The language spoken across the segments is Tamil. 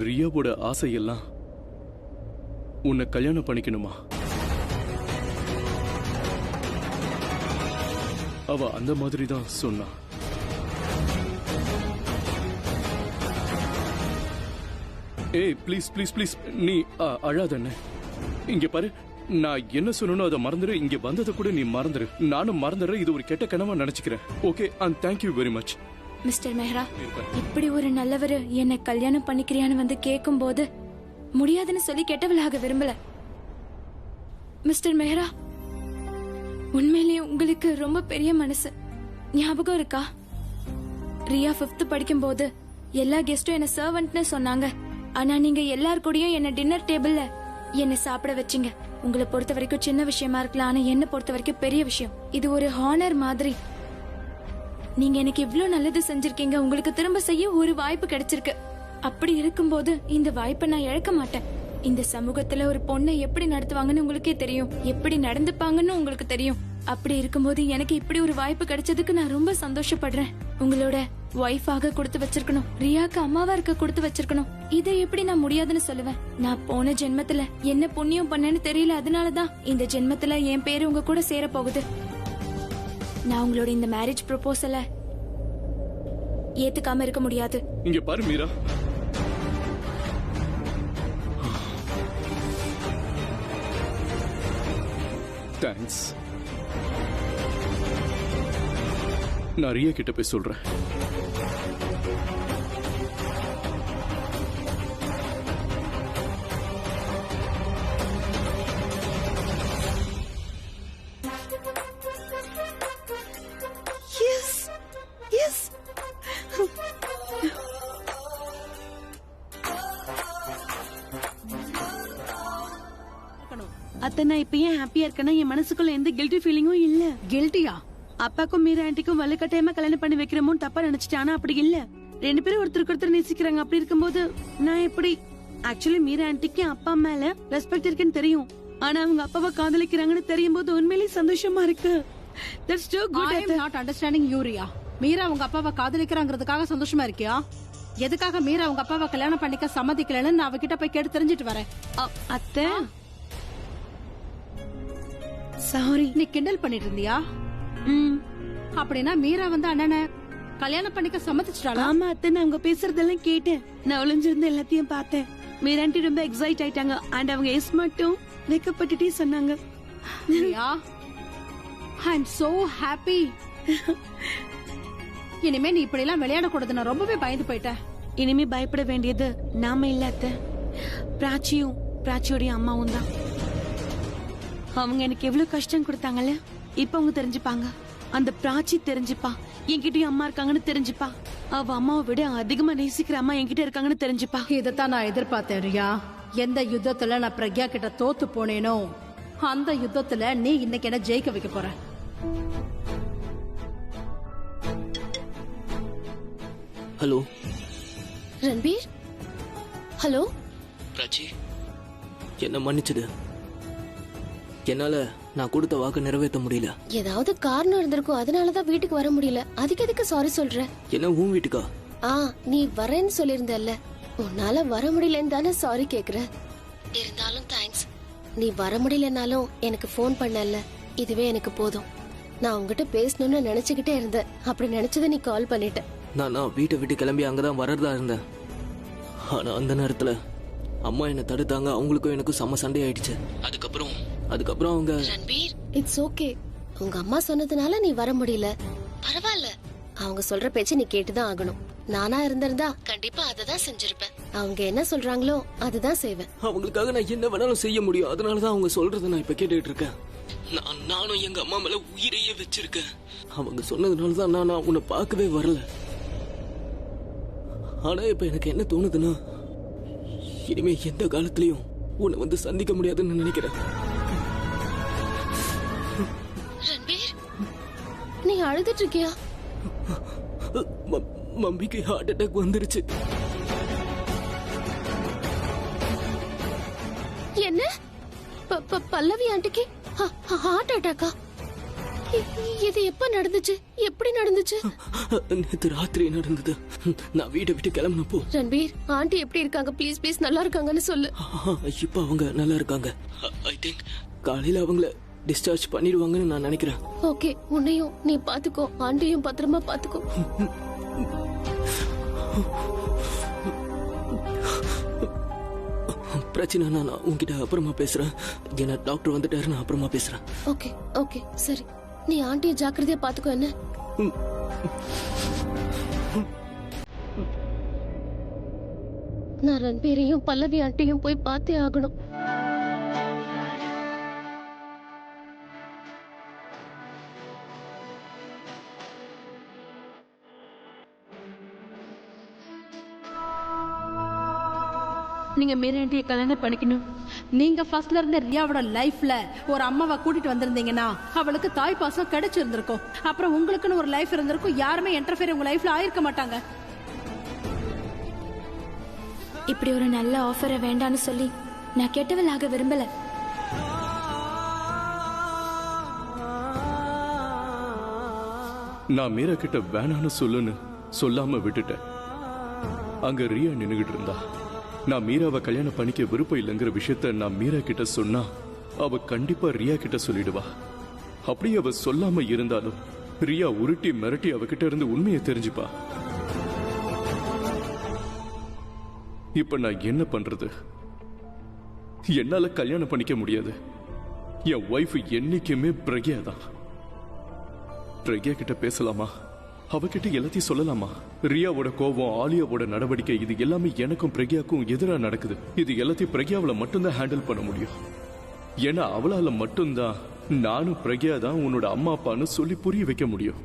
ரியாவோட ஆசையெல்லாம் உன்னை கல்யாணம் பண்ணிக்கணுமா? அவ அந்த மாதிரி தான் சொன்னா. ஏய் ப்ளீஸ் ப்ளீஸ் ப்ளீஸ், நீ அழாதண்ணே. இங்க பாரு, நான் என்ன சொல்லணும் அதை மறந்துடு. இங்க வந்ததை கூட நீ மறந்துடு. நானும் மறந்துடுறேன். இது ஒரு கெட்ட கனவா நினைச்சுக்கிறேன். Okay, and thank you very much. Mister Mehra, இப்படி ஒரு நல்லவர் என்னை கல்யாணம் பண்ணிக்கிறியான்னு வந்து கேட்கும் போது முடியாதுன்னு சொல்லி கெட்டவளாக விரும்பல. மிஸ்டர் மெஹ்ரா, உண்மையிலேயே உங்களுக்கு ரொம்ப பெரிய மனசு. ஞாபகம் இருக்கா? ரியா 5th படிக்கும் போது எல்லா கெஸ்டும் என்ன சர்வன்ட்னு சொன்னாங்க. ஆனா நீங்க எல்லார் கூடயும் என்ன டின்னர் டேபிள்ல என்ன சாப்பிட வச்சீங்க. உங்களை பொறுத்த வரைக்கும் சின்ன விஷயமா இருக்கலாம், ஆனா என்ன பொறுத்த வரைக்கும் பெரிய விஷயம். இது ஒரு ஹானர் மாதிரி. நீங்க எனக்கு இவ்ளோ நல்லது செஞ்சிருக்கீங்க. உங்களுக்கு திரும்ப செய்ய ஒரு வாய்ப்பு கிடைச்சிருக்கு. அப்படி இருக்கும்போது இந்த வாய்ப்பை நான் இழக்க மாட்டேன். இந்த சமூகத்துல ஒரு பொண்ணை எப்படி நடத்துவாங்கன்னு உங்களுக்கே தெரியும், எப்படி நடந்துப்பாங்கன்னு உங்களுக்கு தெரியும். அப்படி இருக்கும்போது எனக்கு இப்படி ஒரு வாய்ப்பு கிடைச்சதுக்கு நான் ரொம்ப சந்தோஷப்படுறேன். உங்களோட ஒய்ஃபாக கொடுத்து வச்சிருக்கணும், ரியாக்கு அம்மாவா இருக்க கொடுத்து வச்சிருக்கணும். இதை எப்படி நான் முடியாதுன்னு சொல்லுவேன்? நான் போன ஜென்மத்துல என்ன புண்ணியம் பண்ணேன்னு தெரியல. அதனாலதான் இந்த ஜென்மத்துல என் பேரு உங்க கூட சேர போகுது. நான் உங்களோட இந்த மேரேஜ் ப்ரொபோசல ஏத்துக்காம இருக்க முடியாது. இங்க பாரு மீரா, தேங்க்ஸ். நான் ரியா கிட்ட போய் சொல்றேன். அத்தை, நான் இப்ப ஏன் ஹாப்பியா இருக்கேன்னா என் மனசுக்குள்ள எந்த கில்ட்டி ஃபீலிங்கும் இல்ல. கில்ட்டியா? அப்பாக்கும் மீரா ஆண்டிக்கும் வலுக்கட்டாயமா கல்யாணம் பண்ணி வைக்கிறமோ தப்பா நினைச்சிட்டேன். ஆனா அப்படி இல்ல. 2 பேரும் ஒருத்தருக்கு ஒருத்தர் நேசிக்கிறாங்க. அப்படி இருக்கும்போது நான் எப்படி? ஆக்சுவலி மீரா ஆண்டிக்கு அப்பா மேல ரெஸ்பெக்ட் இருக்குன்னு தெரியும். ஆனா அவங்க அப்பாவை காதலிக்கிறாங்கன்னு தெரியும் போது உண்மையிலேயே சந்தோஷமா இருக்கு. That's too good. I am not understanding you, Riya. Meera உங்க அப்பாவை காதலிக்கிறாங்கிறதுக்காக சந்தோஷமா இருக்கியா? எதுக்காக மீரா உங்க அப்பாவை கல்யாணம் பண்ணிக்க சம்மதிக்கலன்னு நான் அவகிட்ட போய் கேட்டு தெரிஞ்சிட்டு வரேன். அத்தை சாரி. நீ கிண்டல் பண்ணிட்டு இருந்தியா? அப்படின்னா மீரா வந்து அண்ணனை கல்யாணம் பண்ணிக்க சம்மதிச்சிட்டாளா? ஆமா அத்தை, நான் அவங்க பேசுறதெல்லாம் கேட்டேன். நான் ஒளிஞ்சிருந்த எல்லாத்தையும் பார்த்தேன். மீரா ஆண்டி ரொம்ப எக்ஸைட் ஆயிட்டாங்க. அண்ட் அவங்க எஸ் மட்டும் வெக்கப்பட்டுட்டே சொன்னாங்க. Riya, I am so happy. இனிமே நீ இப்படி எல்லாம் விளையாடக்கூடாது. நான் ரொம்பவே பயந்து போயிட்டேன். இனிமே பயப்பட வேண்டியது நாம இல்ல அத்தை, பிராச்சியும் பிராச்சியோடைய அம்மாவும் தான். அவங்க எனக்கு எவ்வளவு கஷ்டம் கொடுத்தாங்கல்ல, இப்ப அவங்க தெரிஞ்சுப்பாங்க. அந்த பிராச்சி தெரிஞ்சுப்பா என்கிட்டயும் அம்மா இருக்காங்கன்னு தெரிஞ்சுப்பா. அவ அம்மாவை விட அதிகமா நேசிக்கிற அம்மா என்கிட்ட இருக்காங்கன்னு தெரிஞ்சுப்பா. இதைத்தான் நான் எதிர்பார்த்தேன் ரியா. எந்த யுத்தத்துல நான் பிரக்யா கிட்ட தோத்து போனேனோ அந்த யுத்தத்துல நீ இன்னைக்கு என்ன ஜெயிக்க வைக்க போற. ஹலோ ரன்பீர். ஹலோ பிராச்சி, என்ன மன்னிச்சிடு. என்னால நான் கொடுத்த வாக்கு நிறைவேற்ற முடியல. ஏதாவது காரணம் இருந்திருக்கும், அதனாலதான் வீட்டுக்கு வர முடியல. அதுக்கு எதுக்கு சாரி சொல்ற? என்ன உன் வீட்டுக்கா? நீ வரேன்னு சொல்லிருந்தல்ல, உன்னால வர முடியலன்னு தானே சாரி கேக்குற. இருந்தாலும் தேங்க்ஸ். நீ வர முடியலனாலும் எனக்கு போன் பண்ணல, இதுவே எனக்கு போதும். நான் உங்ககிட்ட பேசணும்னு நினைச்சுக்கிட்டே இருந்தேன். அப்படி நினைச்சத நீ கால் பண்ணிட்ட. நான் வீட்டை விட்டு கிளம்பி அங்கதான் வரதா இருந்தேன். ஆனா அந்த நேரத்துல அம்மா என்ன தடுத்தாங்க. அவங்களுக்கும் எனக்கும் செம்ம சண்டை ஆயிடுச்சு. அதுக்கப்புறம் அவங்க ரன்பீர், இட்ஸ் ஓகே. உங்க அம்மா சொன்னதுனால நீ வர முடியல, பரவாயில்ல. அவங்க சொல்ற பேச்சு நீ கேட்டுதான் ஆகணும். நானா இருந்திருந்தா கண்டிப்பா அததான் செஞ்சிருப்பேன். அவங்க என்ன சொல்றாங்களோ அதுதான் செய்வேன். அவங்களுக்காக நான் என்ன வேணாலும் செய்ய முடியும். அதனாலதான் அவங்க சொல்றத நான் இப்ப கேட்டுட்டு இருக்கேன். நானும் எங்க அம்மா மேல உயிரையே வச்சிருக்கேன். அவங்க சொன்னதுனாலதான் நான் உன்னை பார்க்கவே வரல. ஆனா இப்ப எனக்கு என்ன தோணுதுன்னா, இனிமே எந்த காலத்திலயும் உன்னை வந்து சந்திக்க முடியாதுன்னு நினைக்கிறேன். ரன்பீர், நீ அழுதுட்டு இருக்கியா? மம்பிக்கு ஹார்ட் அட்டாக் வந்துருச்சு. என்ன? பல்லவி ஆண்டிக்கு ஹார்ட் அட்டாக்கா? இது எப்ப நடந்துச்சு? எப்படி நடந்துச்சு? நேத்து ராத்திரி நடந்தது. நான் வீட்டை விட்டு கிளம்பினப்போ. ரன்பீர், ஆண்டி எப்படி இருக்காங்க? ப்ளீஸ் ப்ளீஸ் நல்லா இருக்காங்கன்னு சொல்லு. இப்ப அவங்க நல்லா இருக்காங்க. ஐ திங்க் காலையில அவங்கள டிஸ்சார்ஜ் பண்ணிடுவாங்கன்னு நான் நினைக்கிறேன். ஓகே, உன்னையும் நீ பாத்துக்கோ, ஆண்டியும் பத்திரமா பாத்துக்கோ. பிரச்சனை நான் உங்ககிட்ட அப்புறமா பேசுறேன். என்ன டாக்டர் வந்துட்டாரு, நான் அப்புறமா பேசுறேன். ஓகே ஓகே சரி, நீ ஆண்டியை ஜாக்கிரதையா பாத்துக்கோ. என்ன நான் ரன்பீரையும் பல்லவி ஆண்டியும் போய் பார்த்தே ஆகணும். நீங்க மீரா ஆண்டியை கல்யாணம் பண்ணிக்கணும். நீங்க ஃபர்ஸ்ட்ல இருந்த ரியாவோட லைஃப்ல ஒரு அம்மாவை கூட்டிட்டு வந்திருந்தீங்கன்னா அவளுக்கு தாய் பாசம் கிடைச்சிருந்திருக்கும். அப்புறம் உங்களுக்குன்னு ஒரு லைஃப் இருந்திருக்கும். யாருமே இன்டர்ஃபியர் உங்க லைஃப்ல ஆயிருக்க மாட்டாங்க. இப்படி ஒரு நல்ல ஆஃபரை வேண்டான்னு சொல்லி நான் கெட்டவளாக விரும்பல. நான் மீரா கிட்ட வேணான்னு சொல்லுன்னு சொல்லாம விட்டுட்டேன். அங்க ரியா நின்னுகிட்டு இருந்தா. நான் மீராவை கல்யாணம் பண்ணிக்க விருப்பம் இல்லைங்கிற விஷயத்த நான் மீரா கிட்ட சொன்னா அவ கண்டிப்பா ரியா கிட்ட சொல்லிடுவா. அப்படியே அவ சொல்லாம இருந்தாலும் ரியா உருட்டி மிரட்டி அவகிட்ட இருந்து உண்மையை தெரிஞ்சுப்பா. இப்ப நான் என்ன பண்றது? என்னால கல்யாணம் பண்ணிக்க முடியாது. என் ஒய்ஃப் என்னைக்குமே பிரக்யா தான். பிரக்யா கிட்ட பேசலாமா? அவகிட்ட எல்லாத்தையும் சொல்லலாமா? ரியாவோட கோபம், ஆலியாவோட நடவடிக்கை, இது எல்லாமே எனக்கும் பிரக்யாக்கும் எதிராக நடக்குது. இது எல்லாத்தையும் பிரக்யாவில மட்டும்தான் ஹேண்டில் பண்ண முடியும். ஏன்னா அவளால மட்டும்தான் நானும் பிரக்யா தான் உன்னோட அம்மா அப்பான்னு சொல்லி புரிய வைக்க முடியும்.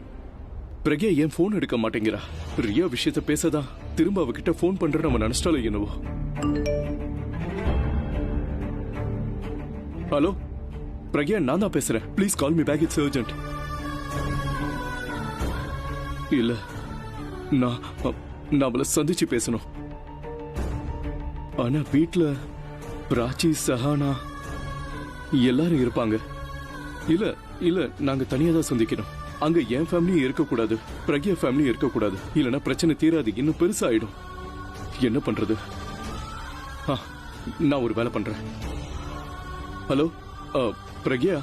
பிரக்யா ஏன் போன் எடுக்க மாட்டேங்கிறா? ரியா விஷயத்த பேசதான் திரும்ப அவகிட்ட போன் பண்ற நம்ம நினைச்சாலும் என்னவோ. ஹலோ பிரக்யா, நான் தான் பேசுறேன். Please call me back, it's urgent. இல்ல, நான் அவளை சந்திச்சு பேசணும். ஆனா வீட்ல பிராச்சி, சஹானா எல்லாரும் இருப்பாங்க. இல்ல இல்ல, நாங்க தனியா தான் சந்திக்கணும். அங்க என் ஃபேமிலியும் இருக்கக்கூடாது, பிரக்யா ஃபேமிலியும் இருக்கக்கூடாது. இல்லைன்னா பிரச்சனை தீராது, இன்னும் பெருசாயிடும். என்ன பண்றது? நான் ஒரு வேலை பண்றேன். ஹலோ பிரக்யா,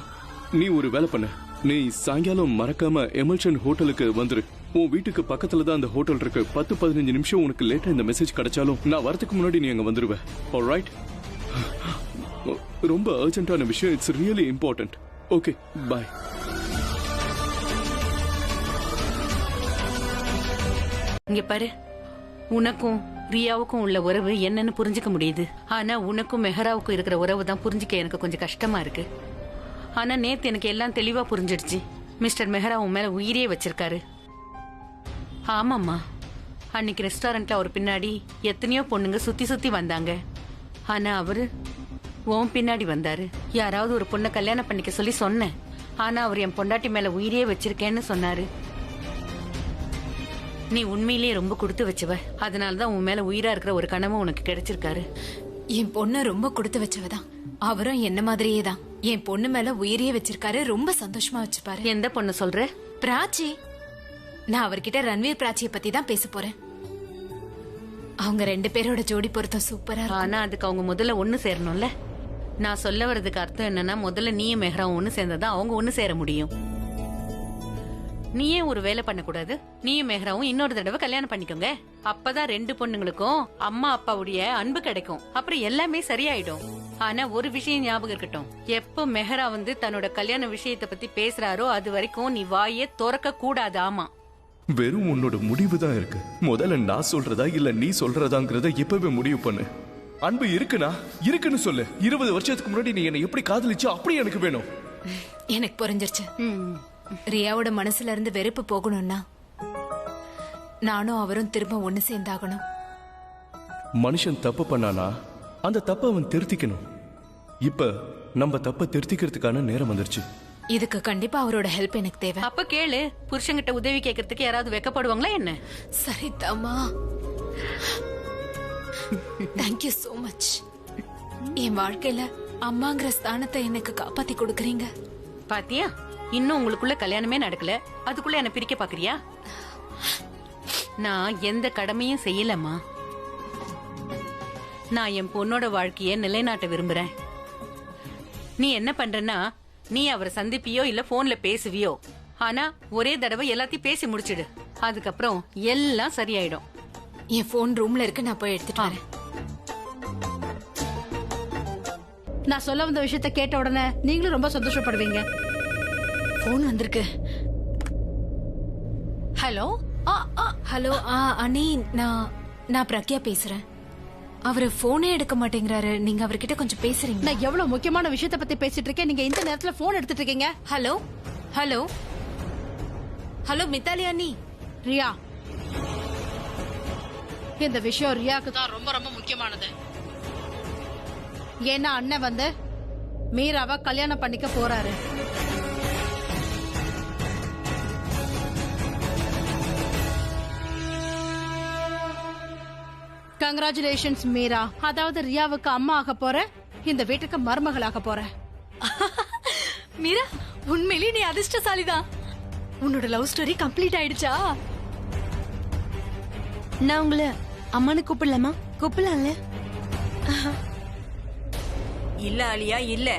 நீ ஒரு வேலை பண்ண. நீ சாயங்காலம் மறக்காம எமல்ஷன் ஹோட்டலுக்கு வந்துரு. உன் வீட்டுக்கு பக்கத்துல தான் அந்த ஹோட்டல் இருக்கு. 10-15 நிமிஷம் உனக்கு லேட்டா இந்த மெசேஜ் கிடைச்சாலும் நான் வரதுக்கு முன்னாடி நீ அங்க வந்துருவ. ஆல்ரைட்? ரொம்ப அர்ஜென்ட்டான விஷயம். It's really important. ஓகே, பாய். இங்க பாரு, உனக்கும் ரியாவுக்கும் உள்ள உறவு என்னன்னு புரிஞ்சுக்க முடியுது. ஆனா உனக்கும் மெஹராவுக்கும் இருக்கிற உறவு தான் புரிஞ்சுக்க எனக்கு கொஞ்சம் கஷ்டமா இருக்கு. ஆனா நேத்து எனக்கு எல்லாம் தெளிவா புரிஞ்சிடுச்சு. மிஸ்டர் மெஹரா உன் மேல உயிரே வச்சிருக்காரு. ஆமாம்மா, அன்னைக்கு ரெஸ்டாரண்ட்ல அவர் பின்னாடி எத்தனையோ பொண்ணுங்க சுத்தி சுத்தி வந்தாங்க. ஆனா அவரு உன் பின்னாடி வந்தாரு. யாராவது ஒரு பொண்ணை கல்யாணம் பண்ணிக்க சொல்லி சொன்னேன். ஆனா அவர் என் பொண்டாட்டி மேல உயிரே வச்சிருக்கேன்னு சொன்னாரு. நீ உண்மையிலேயே ரொம்ப கொடுத்து வச்சவ. அதனாலதான் உன் மேல உயிரா இருக்கிற ஒரு கனவு உனக்கு கிடைச்சிருக்காரு. என் பொண்ணு ரொம்ப கொடுத்து வச்சவதான். அவரும் என்ன மாதிரியே தான் என் பொண்ணு மேல உயிரியே வச்சிருக்காரு. ரொம்ப சந்தோஷமா வச்சுப்பாரு. எந்த பொண்ணு சொல்ற? பிராச்சி. நான் அவர்கிட்ட ரன்வீர் பிராச்சியை பத்தி தான் பேச போறேன். அவங்க 2 பேரோட ஜோடி பொருத்தம் சூப்பரா இருக்கும். ஆனா அதுக்கு அவங்க முதல்ல ஒண்ணு சேரணும்ல. நான் சொல்ல வர்றதுக்கு அர்த்தம் என்னன்னா, முதல்ல நீயும் மெஹராவும் ஒண்ணு சேர்ந்ததான் அவங்க ஒண்ணு சேர முடியும். நீயே ஒரு வேலை பண்ணக்கூடாது? நீயும் மெஹராவும் இன்னொரு தடவை கல்யாணம் பண்ணிக்கோங்க. அப்பதான் 2 பொண்ணுங்களுக்கும் அம்மா அப்பாவுடைய அன்பு கிடைக்கும். அப்புறம் எல்லாமே சரியாயிடும். ஆனா ஒரு விஷயம் ஞாபகம் இருக்கட்டும், எப்போ மெஹரா தன்னோட கல்யாண விஷயத்தை பத்தி பேசுறாரோ அது வரைக்கும் நீ வாயே திறக்க கூடாது. ஆமா, வெறும் உன்னோட முடிவு தான் இருக்கு. முதல்ல நான் சொல்றதா இல்ல நீ சொல்றதாங்கிறத இப்பவே முடிவு பண்ணு. அன்பு இருக்குன்னு சொல்லு. 20 வருஷத்துக்கு முன்னாடி நீ என்னை எப்படி காதலிச்சோ அப்படி எனக்கு வேணும். எனக்கு புரிஞ்சிருச்சு. ரியாவோட மனசுல இருந்து வெறுப்பு போகணும்னா நானும் அவரும் திரும்ப ஒண்ணு சேர்ந்தாகணும். மனுஷன் தப்பு பண்ணானா அந்த தப்ப அவன் திருத்திக்கணும். இப்ப நம்ம தப்ப திருத்திக்கிறதுக்கான நேரம் வந்துருச்சு. இதுக்கு கண்டிப்பா அவரோட ஹெல்ப் எனக்கு தேவை. அப்ப கேளு. புருஷங்கிட்ட உதவி கேட்கறதுக்கு யாராவது வெக்கப்படுவாங்களா என்ன? சரிதாமா, தேங்க்யூ சோ மச். என் வாழ்க்கையில அம்மாங்கிற ஸ்தானத்தை எனக்கு காப்பாத்தி கொடுக்கறீங்க. பாத்தியா, இன்னும் உங்களுக்குள்ள கல்யாணமே நடக்கல, அதுக்குள்ள என்ன பிரிக்க பாக்குறியா? நான் எந்த கடமையும் செய்யலம்மா. நான் என் பொண்ணோட வாழ்க்கைய நிலைநாட்ட விரும்புறேன். நீ என்ன பண்றன்னா, நீ அவரை சந்திப்பியோ இல்ல போன்ல பேசுவியோ, ஆனா ஒரே தடவை எல்லாத்தையும் பேசி முடிச்சிடு. அதுக்கப்புறம் எல்லாம் சரியாயிடும். என் போன் ரூம்ல இருக்கு, நான் போய் எடுத்துட்டு வரேன். நான் சொல்ல வந்த விஷயத்த கேட்ட உடனே நீங்களும் ரொம்ப சந்தோஷப்படுவீங்க. போன் வந்திருக்கு. ஹலோ ஹலோ அண்ணி, நான் பிரக்யா பேசுறேன். அவரு போனே எடுக்க மாட்டேங்கிறாரு. நீங்க அவர்கிட்ட கொஞ்சம் பேசுறீங்க? நான் எவ்வளவு முக்கியமான விஷயத்த பத்தி பேசிட்டு இருக்கேன், நீங்க இந்த நேரத்துல போன் எடுத்துட்டு இருக்கீங்க. ஹலோ ஹலோ ஹலோ மித்தாலி அண்ணி. ரியா, இந்த விஷயம் ரியாக்கு தான் ரொம்ப ரொம்ப முக்கியமானது. ஏன்னா அண்ணன் வந்து மீராவை கல்யாணம் பண்ணிக்க போறாரு. கங்க்ராச்சுலேஷன்ஸ் மீரா. அதாவது ரியாவுக்கு அம்மா ஆக போற, இந்த வீட்டுக்கு மருமகளாக போற. மீரா, உண்மையிலேயே நீ அதிர்ஷ்டசாலிதான். உன்னோட லவ் ஸ்டோரி கம்ப்ளீட் ஆயிடுச்சா? நான் உங்களை அம்மானு கூப்பிடலாமா? கூப்பிடலாம்ல? இல்ல அலியா, இல்ல.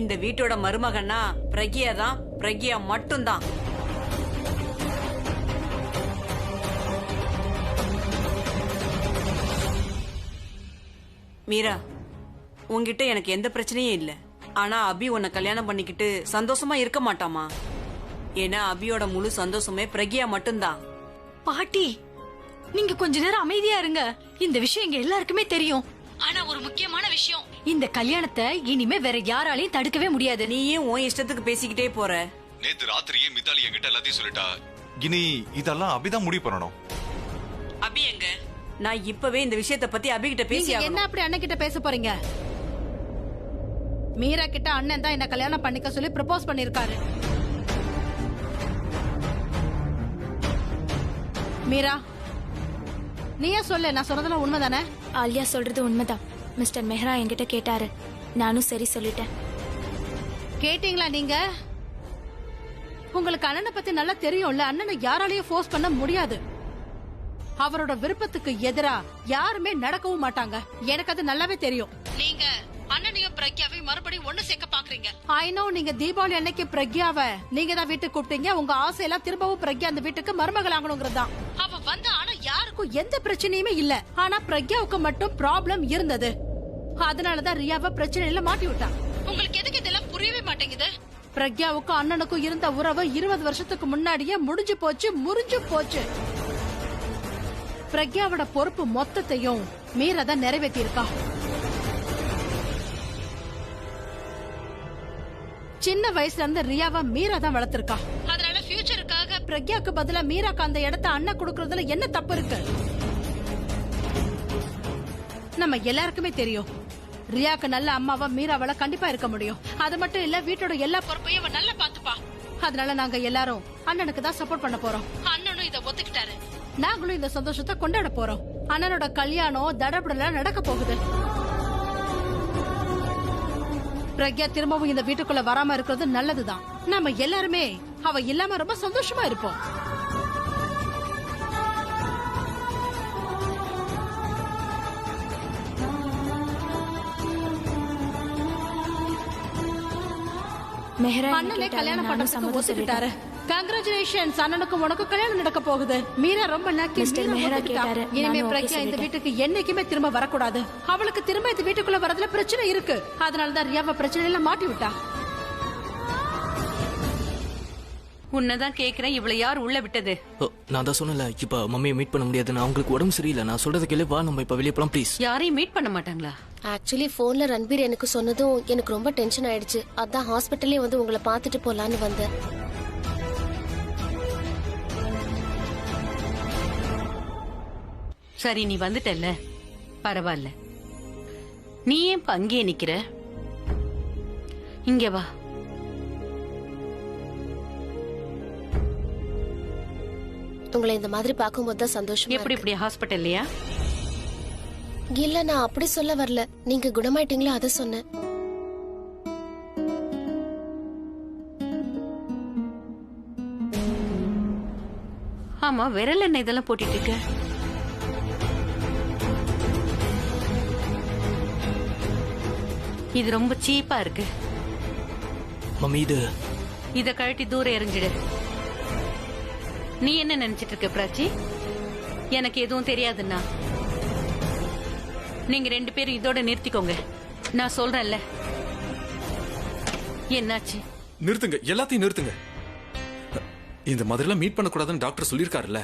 இந்த வீட்டோட மருமகன்னா பிரக்யா தான், பிரக்யா மட்டும்தான். மீரா, உன்கிட்ட எனக்கு எந்த பிரச்சனையும் இல்ல. ஆனா அபி உன்னை கல்யாணம் பண்ணிக்கிட்டு சந்தோஷமா இருக்க மாட்டாமா. ஏன்னா அபியோட முழு சந்தோஷமே பிரக்யா மட்டும்தான். பாட்டி, நீங்க கொஞ்ச நேரம் அமைதியா இருங்க. இந்த விஷயம் எங்க எல்லாருக்குமே தெரியும். ஆனா ஒரு முக்கியமான விஷயம், இந்த கல்யாணத்தை இனிமே வேற யாராலையும் தடுக்கவே முடியாது. நீயே உன் இஷ்டத்துக்கு பேசிக்கிட்டே போற. நேத்து ராத்திரியே மித்தாலி என்கிட்ட எல்லாத்தையும் சொல்லிட்டா. இனி இதெல்லாம் அபிதான் முடிவு பண்ணணும். அபி எங்க? நான் இப்பவே இந்த விஷயத்த பத்தி அபிகிட்ட பேசி நீங்க என்ன அப்படி அண்ணன் கிட்ட பேச போறீங்க? மீரா கிட்ட அண்ணன் தான் என்ன கல்யாணம் பண்ணிக்க சொல்லி ப்ரப்போஸ் பண்ணிருக்காரு. மீரா, நீயே சொல்லு, நான் சொன்னதெல்லாம் உண்மைதானே? ஆலியா சொல்றது உண்மைதான். மிஸ்டர் மெஹ்ரா என்கிட்ட கேட்டாரு, நானும் சரி சொல்லிட்டேன். கேட்டீங்களா நீங்க? உங்களுக்கு அண்ணனை பத்தி நல்லா தெரியும்ல. அண்ணனை யாராலையும் ஃபோர்ஸ் பண்ண முடியாது. அவரோட விருப்பத்துக்கு எதிரா யாருமே நடக்கவும் மாட்டாங்க. எனக்கு அது நல்லாவே தெரியும். நீங்க அண்ணனையும் பிரக்யாவையும் மறுபடியும் ஒண்ணு சேர்க்க பாக்குறீங்க. ஐ நோ, நீங்க தீபாவளி அன்னைக்கு பிரக்யாவை நீங்க தான் வீட்டுக்கு கூப்பிட்டீங்க. உங்க ஆசையெல்லாம் திரும்பவும் பிரக்யா அந்த வீட்டுக்கு மருமகள் ஆகணுங்கிறதுதான். அவ வந்து ஆனா யாருக்கும் எந்த பிரச்சனையுமே இல்ல. ஆனா பிரக்யாவுக்கு மட்டும் ப்ராப்ளம் இருந்தது. அதனாலதான் ரியாவை பிரச்சனையில மாட்டி விட்டான். உங்களுக்கு எதுக்கு இதெல்லாம் புரியவே மாட்டேங்குது? பிரக்யாவுக்கும் அண்ணனுக்கும் இருந்த உறவு 20 வருஷத்துக்கு முன்னாடியே முடிஞ்சு போச்சு, முறிஞ்சு போச்சு. பிரக்யாவோட பொறுப்பு மொத்தத்தையும் மீரா தான் நிறைவேற்றி இருக்கா. சின்ன வயசுல இருந்து ரியாவை மீரா தான் வளர்த்திருக்கா. அதனால ஃபியூச்சருக்காக பிரக்யாக்கு பதிலா மீராக்கு அந்த இடத்த அண்ணன் கொடுக்கறதுல என்ன தப்பு இருக்கு? நம்ம எல்லாருக்குமே தெரியும், ரியாக்கு நல்ல அம்மாவா மீராவால கண்டிப்பா இருக்க முடியும். அது மட்டும் இல்ல, வீட்டோட எல்லா பொறுப்பையும் அவ நல்லா பாத்துப்பா. அதனால நாங்க எல்லாரும் அண்ணனுக்கு தான் சப்போர்ட் பண்ண போறோம். அண்ணனும் இத ஒத்துக்கிட்டாரு. நாங்களும் இந்த சந்தோஷத்தை கொண்டாட போறோம். அண்ணனோட கல்யாணம் தடபுடலா நடக்க போகுது. பிரக்யா திரும்பவும் இந்த வீட்டுக்குள்ள வராம இருக்கிறது நல்லதுதான். நாம எல்லாருமே அவ இல்லாம ரொம்ப சந்தோஷமா இருப்போம். மெஹ்ரா அண்ணனே கல்யாணம் பண்ண ஒத்துக்கிட்டாரு. கங்க்ராச்சுலேஷன்ஸ், அண்ணனுக்கும் உனக்கும் கல்யாணம் நடக்க போகுது. மீரா ரொம்ப லக்கி. மெஹ்ரா கேட்டாரு. இனிமே பிரக்யா இந்த வீட்டுக்கு என்னைக்குமே திரும்ப வரக்கூடாது. அவளுக்கு திரும்ப இந்த வீட்டுக்குள்ள வரதுல பிரச்சனை இருக்கு. அதனாலதான் ரியாவை பிரச்சனையில மாட்டி விட்டா. உன்னதான் கேக்குறேன், இவளை யார் உள்ள விட்டது? நான் தான் சொன்னல, இப்ப மம்மியை மீட் பண்ண முடியாது. நான் உங்களுக்கு உடம்பு சரியில்லை. நான் சொல்றது கேளு, வா நம்ம இப்ப வெளியே போலாம் ப்ளீஸ். யாரையும் மீட் பண்ண மாட்டாங்களா? ஆக்சுவலி போன்ல ரன்பீர் எனக்கு சொன்னதும் எனக்கு ரொம்ப டென்ஷன் ஆயிடுச்சு. அதான் ஹாஸ்பிட்டல்லே வந்து உங்களை பார்த்துட்டு போலான்னு வந்தேன். சரி, நீ வந்துட்டல்ல, பரவாயில்ல. நீ ஏன் அங்கேயே நிக்கிற? இங்க வா. உங்களை இந்த மாதிரி பார்க்கும்போது தான் சந்தோஷமா எப்படி இப்படி ஹாஸ்பிட்டல்லையா? இல்ல, நான் அப்படி சொல்ல வரல. நீங்க குணமாயிட்டீங்களா அத சொன்னேன். ஆமா, விரல் என்ன இதெல்லாம் போட்டுட்டு இருக்க? இது ரொம்ப சீப்பா இருக்கு. மம்மி இத கழட்டி தூரம் எறிஞ்சிடு. நீ என்ன நினைச்சிட்டு இருக்க பிராச்சி? எனக்கு எதுவும் தெரியாதுன்னா நீங்க 2 பேரும் இதோட நிறுத்திக்கோங்க. நான் சொல்றேன்ல. என்னாச்சு? நிறுத்துங்க, எல்லாத்தையும் நிறுத்துங்க. இந்த மாதிரிலாம் மீட் பண்ணக்கூடாதுன்னு டாக்டர் சொல்லியிருக்காருல்ல.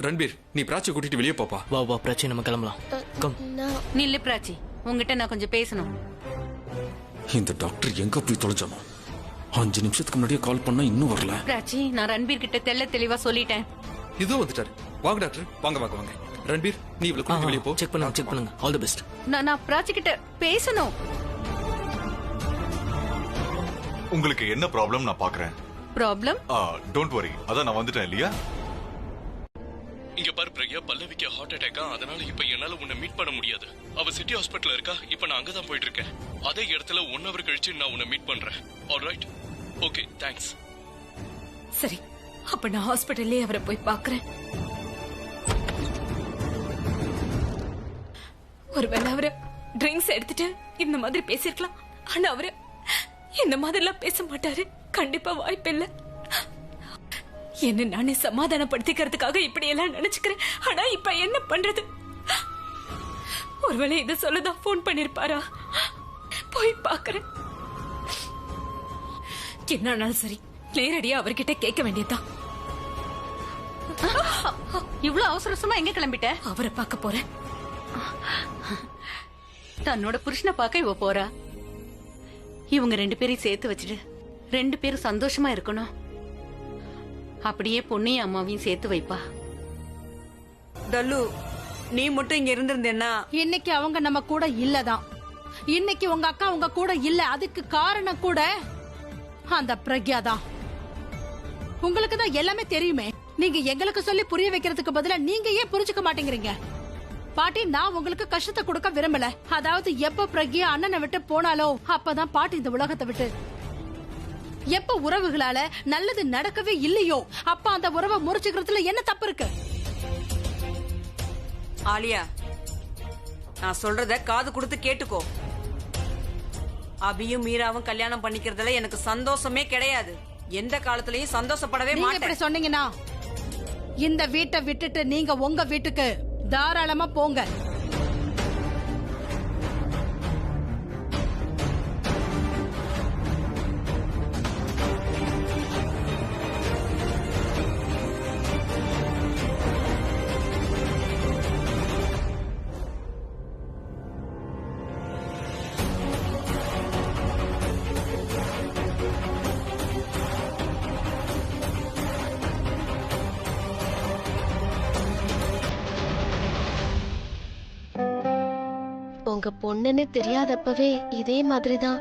ரன்பீர், நீ பிராச்சி கூட்டிட்டு வெளியே போப்பா. வா வா பிராச்சி, நம்ம கிளம்பலாம். கம். நில்லு பிராச்சி, உங்ககிட்ட நான் கொஞ்சம் பேசணும். இந்த டாக்டர் எங்க போய் தொலைஞ்சானோ? 5 நிமிஷத்துக்கு முன்னாடியே கால் பண்ணா இன்னும் வரல. பிராச்சி, நான் ரன்பீர் கிட்ட தெளிவா சொல்லிட்டேன். இதோ வந்துட்டாரு. வாங்க டாக்டர், வாங்க வாங்க வாங்க. ரன்பீர், நீ இவ்வளவு கூட்டிட்டு வெளியே போ. செக் பண்ணுங்க. All the best. நான் பிராச்சி கிட்ட பேசணும். உங்களுக்கு என்ன ப்ராப்ளம் நான் பாக்குறேன். ப்ராப்ளம்? டோன்ட் வரி, அதான் நான் வந்துட்டேன் இல்லையா? இங்க பாரு பிரக்யா, பல்லவிக்கு ஹார்ட் அட்டாக்கா, அதனால இப்ப என்னால உன்னை மீட் பண்ண முடியாது. அவ சிட்டி ஹாஸ்பிட்டல்ல இருக்கா. இப்ப நான் அங்கதான் போயிட்டு இருக்கேன். அதே இடத்துல 1 hour கழிச்சு நான் உன்னை மீட் பண்றேன். ஆல்ரைட்? Okay, thanks. சரி, அப்ப நான் ஹாஸ்பிட்டல்லே அவரை போய் பாக்குறேன். ஒருவேளை அவரு ட்ரிங்க்ஸ் எடுத்துட்டு இந்த மாதிரி பேசிருக்கலாம். ஆனா அவரு இந்த மாதிரிலாம் பேச மாட்டாரு. கண்டிப்பா வாய்ப்பு இல்ல. என்ன நானே சமாதானப்படுத்திக்கிறதுக்காக இப்படி எல்லாம் நினைச்சுக்கிறேன். ஆனா இப்ப என்ன பண்றது? ஒருவேளை இத சொல்லதான் போன் பண்ணிருப்பாரா? போய் பாக்குறேன். என்னாலும் சரி, நேரடியா அவர்கிட்ட கேட்க வேண்டியதுதான். இவ்வளவு அவசரமா எங்க கிளம்பிட்ட? அவரை பார்க்க போறேன். தன்னோட புருஷனை பார்க்க இவ போறா. இவங்க 2 பேரையும் சேர்த்து வச்சுட்டு 2 பேரும் சந்தோஷமா இருக்கணும். அப்படியே பொண்ணையும் அம்மாவையும் சேர்த்து வைப்பா. டல்லு, நீ மட்டும் இங்க இருந்திருந்தேன்னா இன்னைக்கு அவங்க நம்ம கூட இல்லதான். இன்னைக்கு உங்க அக்கா உங்க கூட இல்ல. அதுக்கு காரணம் கூட அந்த பிரக்யா தான். உங்களுக்கு தான் எல்லாமே தெரியுமே. நீங்க எங்களுக்கு சொல்லி புரிய வைக்கிறதுக்கு பதிலா நீங்க ஏன் புரிஞ்சுக்க மாட்டேங்கிறீங்க? பாட்டி, நான் உங்களுக்கு கஷ்டத்தை கொடுக்க விரும்பல. அதாவது எப்ப பிரக்யா அண்ணனை விட்டு போனாலோ அப்பதான் பாட்டி இந்த உலகத்தை விட்டு. எப்ப உறவுகளால நல்லது நடக்கவே இல்லையோ அப்ப அந்த உறவை முறிச்சுக்கிறதுல என்ன தப்பு இருக்கு? ஆலியா, நான் சொல்றத காது கொடுத்து கேட்டுக்கோ. அபியும் மீராவும் கல்யாணம் பண்ணிக்கிறதுல எனக்கு சந்தோஷமே கிடையாது. எந்த காலத்திலயும் சந்தோஷப்படவே நீங்க மாட்டேன். இப்படி சொன்னீங்கன்னா இந்த வீட்டை விட்டுட்டு நீங்க உங்க வீட்டுக்கு தாராளமா போங்க. உங்க பொண்ணுன்னு தெரியாதப்பவே இதே மாதிரிதான்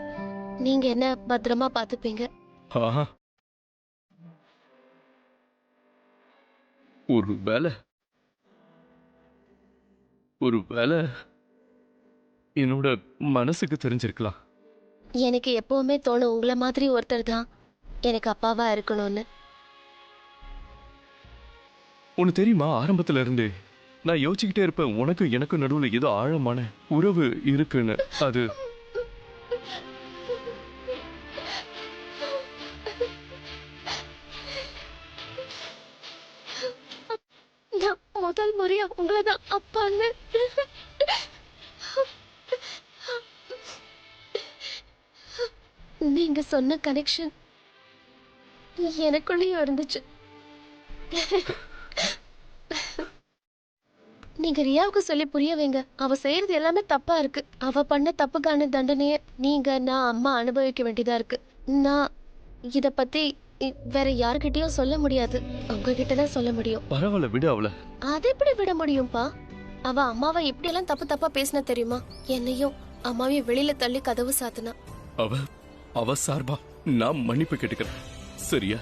நீங்க என்ன பத்திரமா பாத்துப்பீங்க. ஆஹா, ஒரு வேலை என்னோட மனசுக்கு தெரிஞ்சிருக்கலாம். எனக்கு எப்பவுமே தோணும் உங்களை மாதிரி ஒருத்தர் தான் எனக்கு அப்பாவா இருக்கணும்னு. உனக்கு தெரியுமா, ஆரம்பத்துல இருந்தே நான் யோசிச்சுக்கிட்டே இருப்பேன், உனக்கு எனக்கு நடுவுல ஏதோ ஆழமான உறவு இருக்குன்னு. அது நான் முதல் முறையா உங்களதான் அப்பான்னு நீங்க சொன்ன கனெக்ஷன் எனக்குள்ளேயும் இருந்துச்சு. நீங்க ரியாவுக்கு சொல்லி புரிய வைங்க. அவ செய்யறது எல்லாமே தப்பா இருக்கு. அவ பண்ண தப்புக்கான தண்டனைய நீங்க நான் அம்மா அனுபவிக்க வேண்டியதா இருக்கு. நான் இத பத்தி வேற யாருக்கிட்டயும் சொல்ல முடியாது. உங்ககிட்ட தான் சொல்ல முடியும். பரவாயில்ல, விடு அவள. அது எப்படி விட முடியும்பா? அவ அம்மாவை எப்படி எல்லாம் தப்பா பேசினா தெரியுமா? என்னையும் அம்மாவையும் வெளியில தள்ளி கதவு சாத்தினா. அவ சார்பா நான் மன்னிப்பு கேட்டுக்கிறேன், சரியா?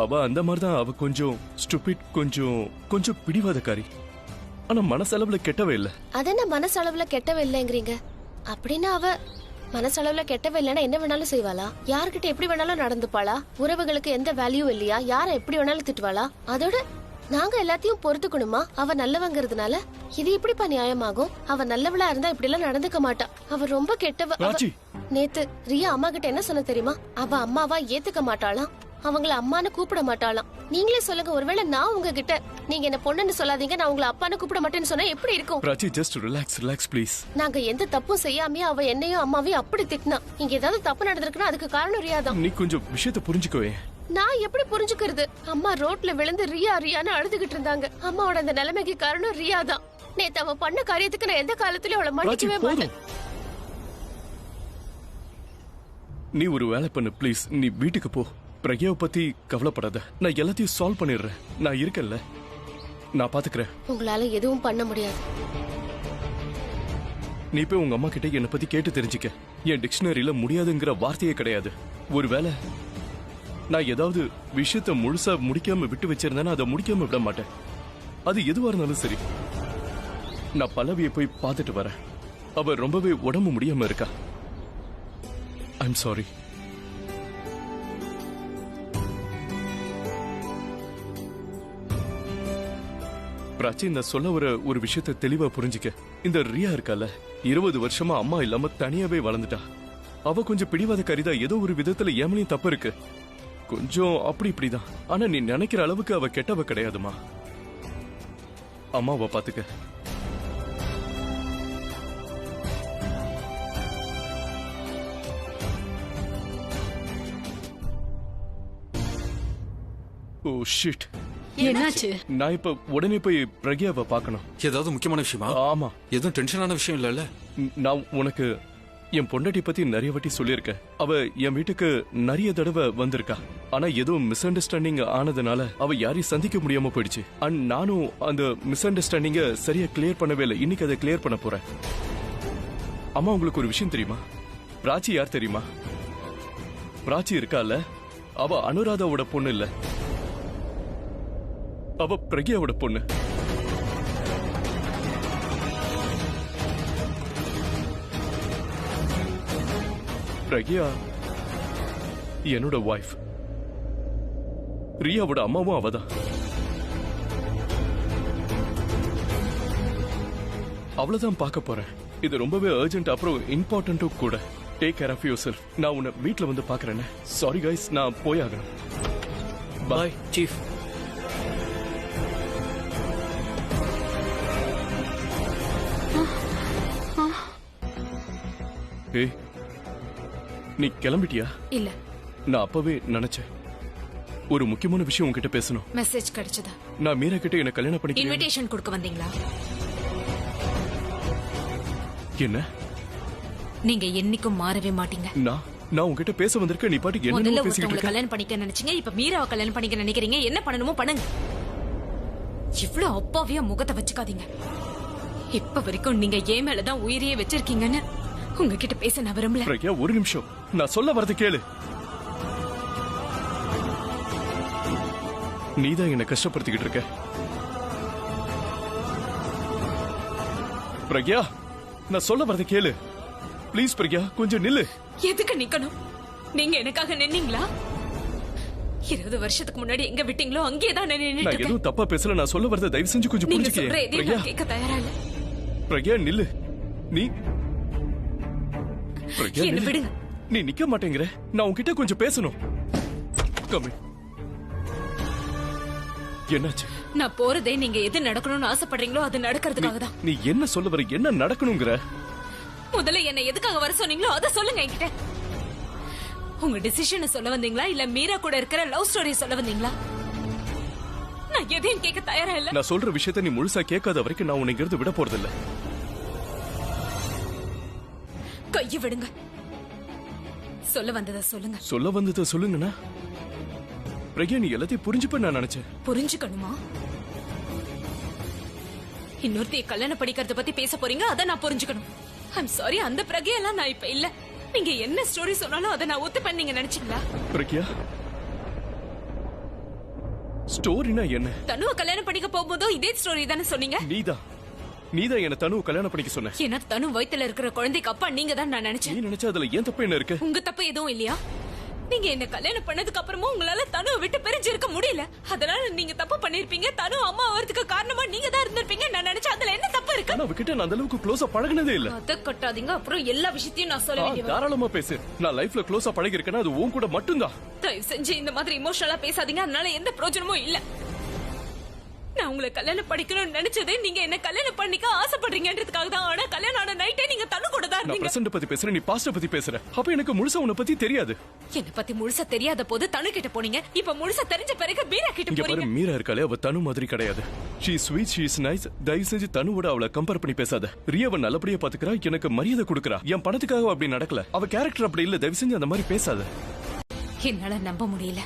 அவ அந்த மாதிரிதான். அவ கொஞ்சம் ஸ்டூபிட், கொஞ்சம் பிடிவாதக்காரி. ஆனா மனசளவுல கெட்டவே இல்ல. அதென்ன மனசளவுல கெட்டவே இல்லைங்கிறீங்க? அப்படின்னா அவ மனசளவுல கெட்டவே இல்லைன்னா என்ன வேணாலும் செய்வாளா? யார்கிட்ட எப்படி வேணாலும் நடந்துப்பாளா? உறவுகளுக்கு எந்த வேல்யூ இல்லையா? யாரை எப்படி வேணாலும் திட்டுவாளா? அதோட நாங்க எல்லாத்தையும் பொறுத்துக்கணுமா? அவ நல்லவங்கிறதுனால இது எப்படிப்பா நியாயமாகும்? அவ நல்லவளா இருந்தா இப்படி எல்லாம் நடந்துக்க மாட்டா. அவ ரொம்ப கெட்டவ. நேத்து ரியா அம்மா கிட்ட என்ன சொன்ன தெரியுமா? அவ அம்மாவா ஏத்துக்க மாட்டாளாம், அவங்கள அம்மான்னு கூப்பிட மாட்டாளாம். நீங்களே சொல்லுங்க, ஒருவேளை நான் உங்ககிட்ட நீங்க என்ன பொண்ணுன்னு சொல்லாதீங்க, நான் உங்களை அப்பான்னு கூப்பிட மாட்டேன்னு சொன்னா எப்படி இருக்கும்? Prachi, just relax please. நாங்க எந்த தப்பும் செய்யாமே அவ என்னையும் அம்மாவையும் அப்படி திட்டினா. இங்க ஏதாவது தப்பு நடந்திருக்குன்னா அதுக்கு காரணம் ரியா தான். நீ கொஞ்சம் விஷயத்தை புரிஞ்சுக்கோயே. நான் எப்படி புரிஞ்சுக்கிறது? அம்மா ரோட்ல விழுந்து ரியா ரியான்னு அழுதுகிட்டு இருந்தாங்க. அம்மாவோட அந்த நிலைமைக்கு காரணம் ரியா தான். நேத்து அவ பண்ண காரியத்துக்கு நான் எந்த காலத்திலயும் அவளை மன்னிக்கவே மாட்டேன். நீ ஒரு வேலை பண்ணு ப்ளீஸ். நீ வீட்டுக்கு போ. பிரக்யாவை பத்தி கவலைப்படாத. நான் எல்லாத்தையும் சால்வ் பண்ணிடுறேன். நான் இருக்கேன்ல, நான் பாத்துக்கிறேன். உங்களால எதுவும் பண்ண முடியாது. நீ போய் உங்க அம்மா கிட்ட என்னை பத்தி கேட்டு தெரிஞ்சுக்க. என் டிக்ஷனரியில முடியாதுங்கிற வார்த்தையே கிடையாது. ஒருவேளை நான் ஏதாவது விஷயத்த முழுசா முடிக்காம விட்டு வச்சிருந்தேன்னா அதை முடிக்காம விட மாட்டேன். அது எதுவா இருந்தாலும் சரி. நான் பல்லவியை போய் பார்த்துட்டு வரேன். அவ ரொம்பவே உடம்பு முடியாம இருக்கா. I'm sorry. பிராச்சி, நான் சொல்ல வர ஒரு விஷயத்த தெளிவா புரிஞ்சுக்க. இந்த ரியா இருக்கால, 20 வருஷமா அம்மா இல்லாம தனியாவே வளர்ந்துட்டா. அவ கொஞ்சம் பிடிவாத கரிதா. ஏதோ ஒரு விதத்துல ஏமலையும் தப்பு இருக்கு. கொஞ்சம் அப்படி இப்படிதான். ஆனா நீ நினைக்கிற அளவுக்கு அவ கெட்டவ கிடையாதுமா. அம்மாவை பாத்துக்க. Oh shit. என்னாச்சு? நான் இப்ப உடனே போய் பிரக்யாவை பார்க்கணும். ஏதாவது முக்கியமான விஷயமா? ஆமா. எதுவும் டென்ஷனான விஷயம் இல்லல்ல? நான் உனக்கு என் பொண்டாட்டி பத்தி நிறைய வாட்டி சொல்லியிருக்கேன். அவ என் வீட்டுக்கு நிறைய தடவை வந்திருக்கா. ஆனா ஏதோ மிஸ் அண்டர்ஸ்டாண்டிங் ஆனதுனால அவ யாரையும் சந்திக்க முடியாம போயிடுச்சு. அண்ட் நானும் அந்த மிஸ் அண்டர்ஸ்டாண்டிங்க சரியா கிளியர் பண்ணவே இல்லை. இன்னைக்கு அதை கிளியர் பண்ண போறேன். அம்மா, உங்களுக்கு ஒரு விஷயம் தெரியுமா? பிராச்சி யார் தெரியுமா? பிராச்சி இருக்கால, அவ அனுராதாவோட பொண்ணு இல்ல, அவ பிரக்யாவோட பொண்ணு. பிரக்யா என்னோட வைஃப். ரியாவோட அம்மாவும் அவதான். அவ்வளவுதான் பார்க்க போறேன். இது ரொம்பவே அர்ஜென்ட், அப்புறம் இம்பார்ட்டன்ட்டும் கூட. Take care of yourself. நான் உன்னை வீட்டுல வந்து பாக்குறேன். சாரி கைஸ், நான் போயாகணும். Bye chief. ஏய், நீ கிளம்பிட்டியா? இல்ல, நான் அப்பவே நினைச்சேன். ஒரு முக்கியமான விஷயம் உன்கிட்ட பேசணும். மெசேஜ் கிடைச்சதா? நான் மீரா கிட்ட என்ன கல்யாணம் பண்ணிக்க இன்விடேஷன் கொடுக்க வந்தீங்களா? என்ன? நீங்க என்னைக்கும் மாறவே மாட்டீங்க. நான் உன்கிட்ட பேச வந்திருக்க. நீ பாட்டுக்கு முதல்ல என்ன பேசிக்கிட்டு ஒருத்தவங்களை இருக்க? கல்யாணம் பண்ணிக்க நினைச்சீங்க, இப்ப மீராவை கல்யாணம் பண்ணிக்க நினைக்கிறீங்க. என்ன பண்ணணுமோ பண்ணுங்க. இவ்வளவு அப்பாவியா முகத்தை வச்சுக்காதீங்க. இப்ப வரைக்கும் நீங்க ஏன் மேலதான் உயிரையே வச்சிருக்கீங்கன்னு உங்ககிட்ட பேச நான் விரும்பல. பிரக்யா, ஒரு நிமிஷம், நான் சொல்ல வரது கேளு. நீதான் என்ன கஷ்டப்படுத்திக்கிட்டு இருக்க. பிரக்யா, நான் சொல்ல வரது கேளு. ப்ளீஸ் பிரக்யா, கொஞ்சம் நில்லு. எதுக்கு நிக்கணும்? நீங்க எனக்காக நின்னீங்களா? 20 வருஷத்துக்கு முன்னாடி எங்க விட்டீங்களோ அங்கேதான் நான் நின்னுட்டு நான் இருக்கேன். எதுவும் தப்பா பேசல. நான் சொல்ல வரத தயவு செஞ்சு கொஞ்சம் நீங்க சொல்ற புரிஞ்சுக்க. எதையும் பிரக்யா, நான் கேட்க தயாரா இல்ல. பிரக்யா நில்லு. நீ பிரக்யா என்ன நில்லு. விடுங்க. நீ நிக்க மாட்டேங்கிற. நான் உன்கிட்ட கொஞ்சம் பேசணும். கம்மி. என்னாச்சு? நான் போறதே நீங்க எது நடக்கணும்னு ஆசைப்படுறீங்களோ அது நடக்கிறதுக்காக தான். நீ என்ன சொல்ல வர? என்ன நடக்கணுங்கிற? முதல்ல என்ன எதுக்காக வர சொன்னீங்களோ அத சொல்லுங்க என்கிட்ட. உங்க டிசிஷனை சொல்ல வந்தீங்களா இல்ல மீரா கூட இருக்கிற லவ் ஸ்டோரி சொல்ல வந்தீங்களா? நான் எதையும் கேட்க தயாரா இல்ல. நான் சொல்ற விஷயத்தை நீ முழுசா கேட்காத வரைக்கும் நான் உன்னை இங்கிருந்து விட போறதில்ல. கையை விடுங்க. சொல்ல வந்ததை சொல்லுங்க. சொல்ல வந்ததை சொல்லுங்கண்ணா. பிரக்யா, நீ எல்லாத்தையும் புரிஞ்சுப்ப நான் நினைச்சேன். புரிஞ்சுக்கணுமா? இன்னொருத்தைய கல்யாணம் படிக்கிறத பத்தி பேச போறீங்க, அத நான் புரிஞ்சுக்கணும். ஐம் சாரி, அந்த பிரகையெல்லாம் நான் இப்ப இல்ல. நீங்க என்ன ஸ்டோரி சொன்னாலும் அதை நான் ஒத்து பண்ணீங்க நினைச்சீங்களா? பிரக்யா, ஸ்டோரினா என்ன? தனுவை கல்யாணம் பண்ணிக்க போகும்போதும் இதே ஸ்டோரி தானே சொன்னீங்க? நீதான் என்ன தனுவை கல்யாணம் பண்ணிக்க சொன்ன. ஏன்னா தனு வயித்துல இருக்கிற குழந்தைக்கு அப்பா நீங்க தான் நான் நினைச்சேன். நீ நினைச்சா அதுல ஏன் தப்பு என்ன இருக்கு? உங்க தப்பு எதுவும் இல்லையா? நீங்க என்ன கல்யாணம் பண்ணதுக்கு அப்புறமும் உங்களால தனுவை விட்டு பிரிஞ்சிருக்க முடியல. அதனால நீங்க தப்பு பண்ணிருப்பீங்க. தனு அம்மா வரதுக்கு காரணமா நீங்க தான் இருந்திருப்பீங்க. நான் நினைச்சேன் அதுல என்ன தப்பு இருக்கு? ஆனா அவகிட்ட நான் அந்த அளவுக்கு க்ளோஸா பழகினதே இல்ல. அத கட்டாதீங்க. அப்புறம் எல்லா விஷயத்தையும் நான் சொல்ல வேண்டியது. தாராளமா பேசு. நான் லைஃப்ல க்ளோஸா பழகி இருக்கேன்னா அது உன் கூட மட்டும்தான். தயவு செஞ்சு இந்த மாதிரி இமோஷனலா பேசாதீங்க. அதனால எந்த பிரயோஜனமும் இல்ல. நான் உங்களை கல்யாணம் பண்ணிக்கணும்னு நினைச்சதே நீங்க என்ன கல்யாணம் பண்ணிக்க ஆசைப்படுறீங்கன்றதுக்காக தான். ஆனா கல்யாணம் ஆன நைட்டே நீங்க தனு கூட தான் நான் இருந்தீங்க. பிரசன்ட் பத்தி பேசுறேன், நீ பாஸ்ட் பத்தி பேசுற. அப்ப எனக்கு முழுசா உன்னை பத்தி தெரியாது. என்ன பத்தி முழுசா தெரியாத போது தனு கிட்ட போனீங்க. இப்ப முழுசா தெரிஞ்ச பிறகு மீரா கிட்ட இங்க போறீங்க. பாரு, மீரா இருக்காளே, அவ தனு மாதிரி கிடையாது. She sweet, she is nice. தயவு செஞ்சு தனுவோட அவளை கம்பேர் பண்ணி பேசாத. ரியாவை நல்லபடியா பாத்துக்கிறா, எனக்கு மரியாதை கொடுக்கறா. என் பணத்துக்காக அப்படி நடக்கல. அவ கேரக்டர் அப்படி இல்ல. தயவு செஞ்சு அந்த மாதிரி பேசாத. என்னால நம்ப முடியல.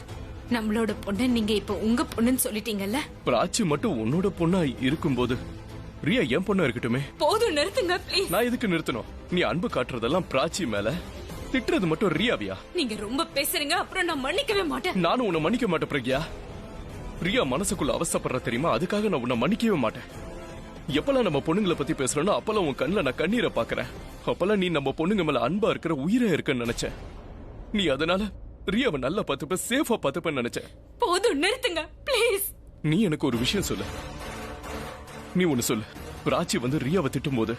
நம்மளோட பொண்ணு நீங்க இப்ப உங்க பொண்ணுன்னு சொல்லிட்டீங்கல்ல. பிராச்சி மட்டும் உன்னோட பொண்ணா இருக்கும்போது ரியா என் பொண்ணா இருக்கட்டுமே. போதும், நிறுத்துங்க ப்ளீஸ். நான் எதுக்கு நிறுத்தணும்? நீ அன்பு காட்டுறதெல்லாம் பிராச்சி மேல, திட்டுறது மட்டும் ரியாவியா? நீங்க ரொம்ப பேசுறீங்க. அப்புறம் நான் மன்னிக்கவே மாட்டேன். நானும் உன்னை மன்னிக்க மாட்டேன் பிரக்யா. ரியா மனசுக்குள்ள அவசப்படுற தெரியுமா? அதுக்காக நான் உன்னை மன்னிக்கவே மாட்டேன். எப்பெல்லாம் நம்ம பொண்ணுங்களை பத்தி பேசுறோம்னா அப்பெல்லாம் உன் கண்ணுல நான் கண்ணீரை பாக்குறேன். அப்பெல்லாம் நீ நம்ம பொண்ணுங்க மேல அன்பா இருக்கிற உயிரா இருக்குன்னு நினைச்சேன். நீ அதனால ரியாவை நல்லா பார்த்துப்ப, சேஃபா பார்த்துப்பேன்னு நினைச்சேன். போதும், நிறுத்துங்க ப்ளீஸ். நீ எனக்கு ஒரு விஷயம் சொல்லு. நீ ஒண்ணு சொல்லு. பிராச்சி வந்து ரியாவை திட்டும் போது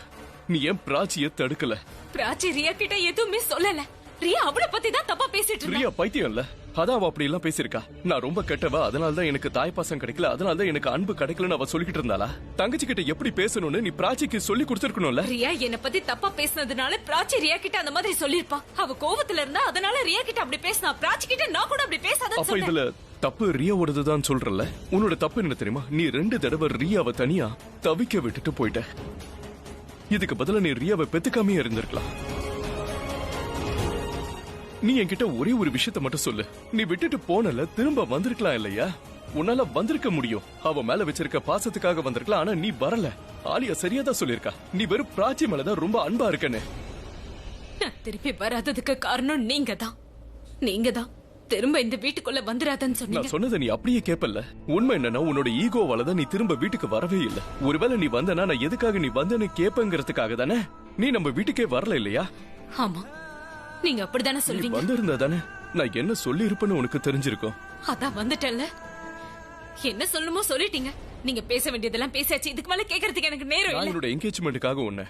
நீ ஏன் பிராச்சியை தடுக்கல? பிராச்சி ரியா கிட்ட எதுவுமே சொல்லல. ரியா அவளை பத்தி தான் தப்பா பேசிட்டு இருந்தா. ரியா பைத்தியம் இல்ல, அதான் அவ அப்படி எல்லாம் பேசிருக்கா. நான் ரொம்ப கெட்டவா, அதனாலதான் எனக்கு தாய்ப்பாசம் கிடைக்கல, அதனாலதான் எனக்கு அன்பு கிடைக்கலன்னு அவ சொல்லிக்கிட்டு இருந்தாளா? தங்கச்சி கிட்ட எப்படி பேசணும்னு நீ பிராச்சிக்கு சொல்லி கொடுத்திருக்கணும்ல. ரியா என்ன பத்தி தப்பா பேசினதுனால பிராச்சி ரியா கிட்ட அந்த மாதிரி சொல்லிருப்பா. அவ கோவத்துல இருந்தா அதனால ரியா கிட்ட அப்படி பேசினா. பிராச்சி கிட்ட நான் கூட அப்படி பேசாதன்னு அப்ப சொன்னேன். இதுல தப்பு ரியாவோடதுதான் சொல்றல. உன்னோட தப்பு என்ன தெரியுமா? நீ 2 தடவை ரியாவை தனியா தவிக்க விட்டுட்டு போயிட்ட. இதுக்கு பதிலா நீ ரியாவை பெத்துக்காமே இருந்திருக்கலாம். நீ என்கிட்ட ஒரே ஒரு விஷயத்த மட்டும் சொல்லு. நீ விட்டுட்டு போனல, திரும்ப வந்திருக்கலாம் இல்லையா? உன்னால வந்திருக்க முடியும். அவ மேல வச்சிருக்க பாசத்துக்காக வந்திருக்கலாம். ஆனா நீ வரல. ஆலியா சரியாதான் சொல்லிருக்கா. நீ வெறும் பிராச்சி மேலதான் ரொம்ப அன்பா இருக்கன்னு. நான் திருப்பி வராததுக்கு காரணம் நீங்க தான். நீங்க தான் திரும்ப இந்த வீட்டுக்குள்ள வந்துராதன்னு சொன்னீங்க. நான் சொன்னதை நீ அப்படியே கேப்பல்ல. உண்மை என்னன்னா உன்னோட ஈகோவாலதான் நீ திரும்ப வீட்டுக்கு வரவே இல்ல. ஒருவேளை நீ வந்தனா நான் எதுக்காக நீ வந்தேன்னு கேப்பங்கிறதுக்காக தானே நீ நம்ம வீட்டுக்கே வரல இல்லையா? ஆமா, நீங்க அப்படிதானே சொல்வீங்க. வந்திருந்தா தானே நான் என்ன சொல்லி இருப்பேன்னு உனக்கு தெரிஞ்சிருக்கும். அதான் வந்துட்டேன்ல. என்ன சொல்லணுமோ சொல்லிட்டீங்க. நீங்க பேச வேண்டியதெல்லாம் பேசாச்சு. இதுக்கு மேல கேக்குறதுக்கு எனக்கு நேரம் நான் இல்ல. என்னோட என்கேஜ்மெண்ட்டுக்காக உன்னை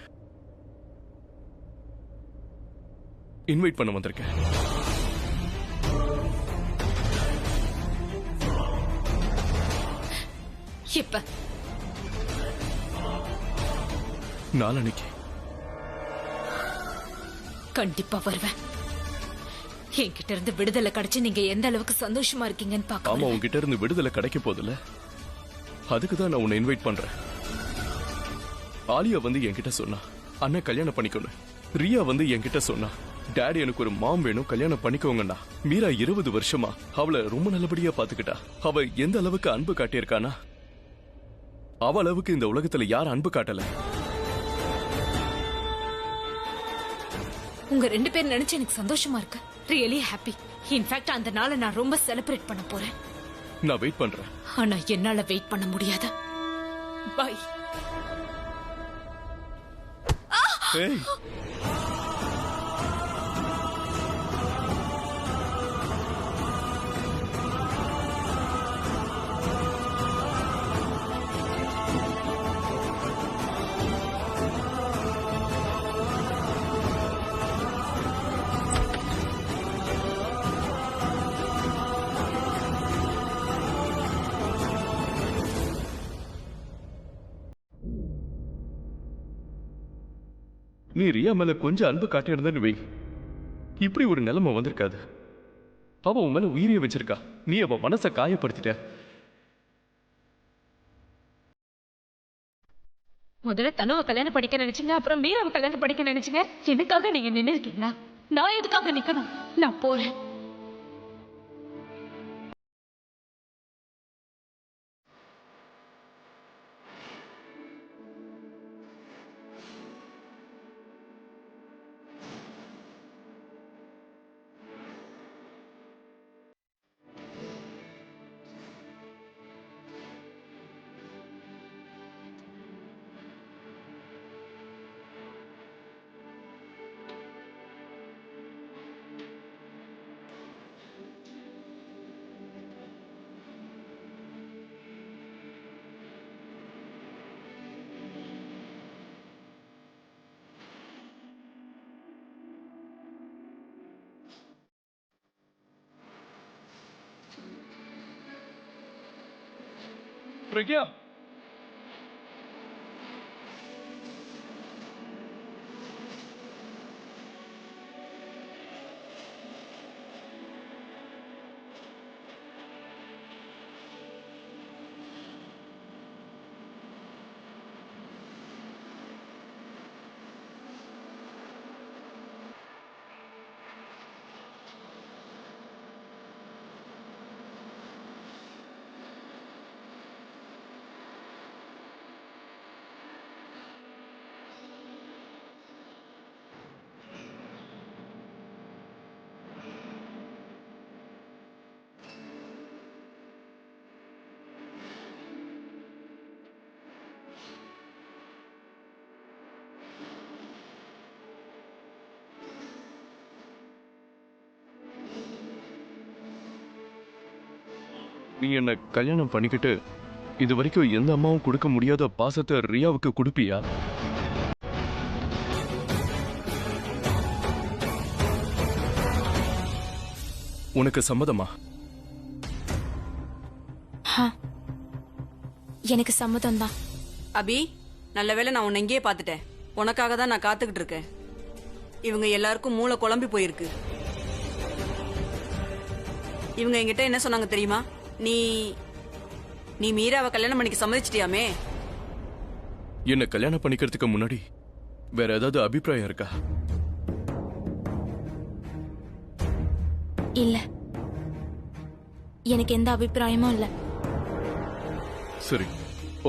இன்வைட் பண்ண வந்திருக்கேன். எப்ப? நாளன்னைக்கு. கண்டிப்பா வருவேன். என்கிட்ட இருந்து விடுதலை கிடைச்சு நீங்க எந்த அளவுக்கு சந்தோஷமா இருக்கீங்கன்னு ஆமா, பாக்க. உன்கிட்ட இருந்து விடுதலை கிடைக்க போதில்ல, அதுக்குதான் நான் உன்னை இன்வைட் பண்றேன். ஆலியா வந்து என்கிட்ட சொன்னா அண்ணன் கல்யாணம் பண்ணிக்கணும். ரியா வந்து என்கிட்ட சொன்னா டாடி எனக்கு ஒரு மாம் வேணும், கல்யாணம் பண்ணிக்கோங்கண்ணா. மீரா 20 வருஷமா அவளை ரொம்ப நல்லபடியா பாத்துக்கிட்டா. அவ எந்த அளவுக்கு அன்பு காட்டியிருக்கானா அவ அளவுக்கு இந்த உலகத்துல யார் அன்பு காட்டல. உங்க 2 பேர் நினைச்சு எனக்கு சந்தோஷமா இருக்கு. Really happy. இன்ஃபேக்ட் அந்த நாளை நான் ரொம்ப செலிப்ரேட் பண்ண போறேன். நான் வெயிட் பண்றேன். ஆனா என்னால வெயிட் பண்ண முடியாது. பை. ஏய், நீ ரியா மேல கொஞ்சம் அன்பு காட்டியிருந்தேன்னு வை, இப்படி ஒரு நிலைமை வந்திருக்காது. அவ உன் மேல உயிரிய வச்சிருக்கா. நீ அவ மனசை காயப்படுத்திட்ட. முதல்ல தனுவை கல்யாணம் படிக்க நினைச்சீங்க, அப்புறம் மீராவை கல்யாணம் படிக்க நினைச்சீங்க. எதுக்காக நீங்க நின்று இருக்கீங்களா? நான் எதுக்காக நிக்கணும்? நான் போறேன். பிரக்யா நீ என்ன கல்யாணம் பண்ணிக்கிட்டு இது வரைக்கும் எந்த அம்மாவும் கொடுக்க முடியாத பாசத்தை ரியாவுக்கு கொடுப்பியா? உனக்கு சம்மதமா? எனக்கு சம்மதம் தான். அபி, நல்ல வேளை நான் உன்னை இங்கேயே பார்த்துட்டேன். உனக்காக தான் நான் காத்துக்கிட்டு இருக்கேன். இவங்க எல்லாருக்கும் மூளை குழம்பி போயிருக்கு. இவங்க என்கிட்ட என்ன சொன்னாங்க தெரியுமா? நீ மீராவை கல்யாணம் பண்ணிக்க சம்மதிச்சிட்டியாமே. என்ன கல்யாணம் பண்ணிக்கிறதுக்கு முன்னாடி வேற ஏதாவது அபிப்பிராயம் இருக்கா? இல்ல, எனக்கு எந்த அபிப்பிராயமும் இல்ல. சரி,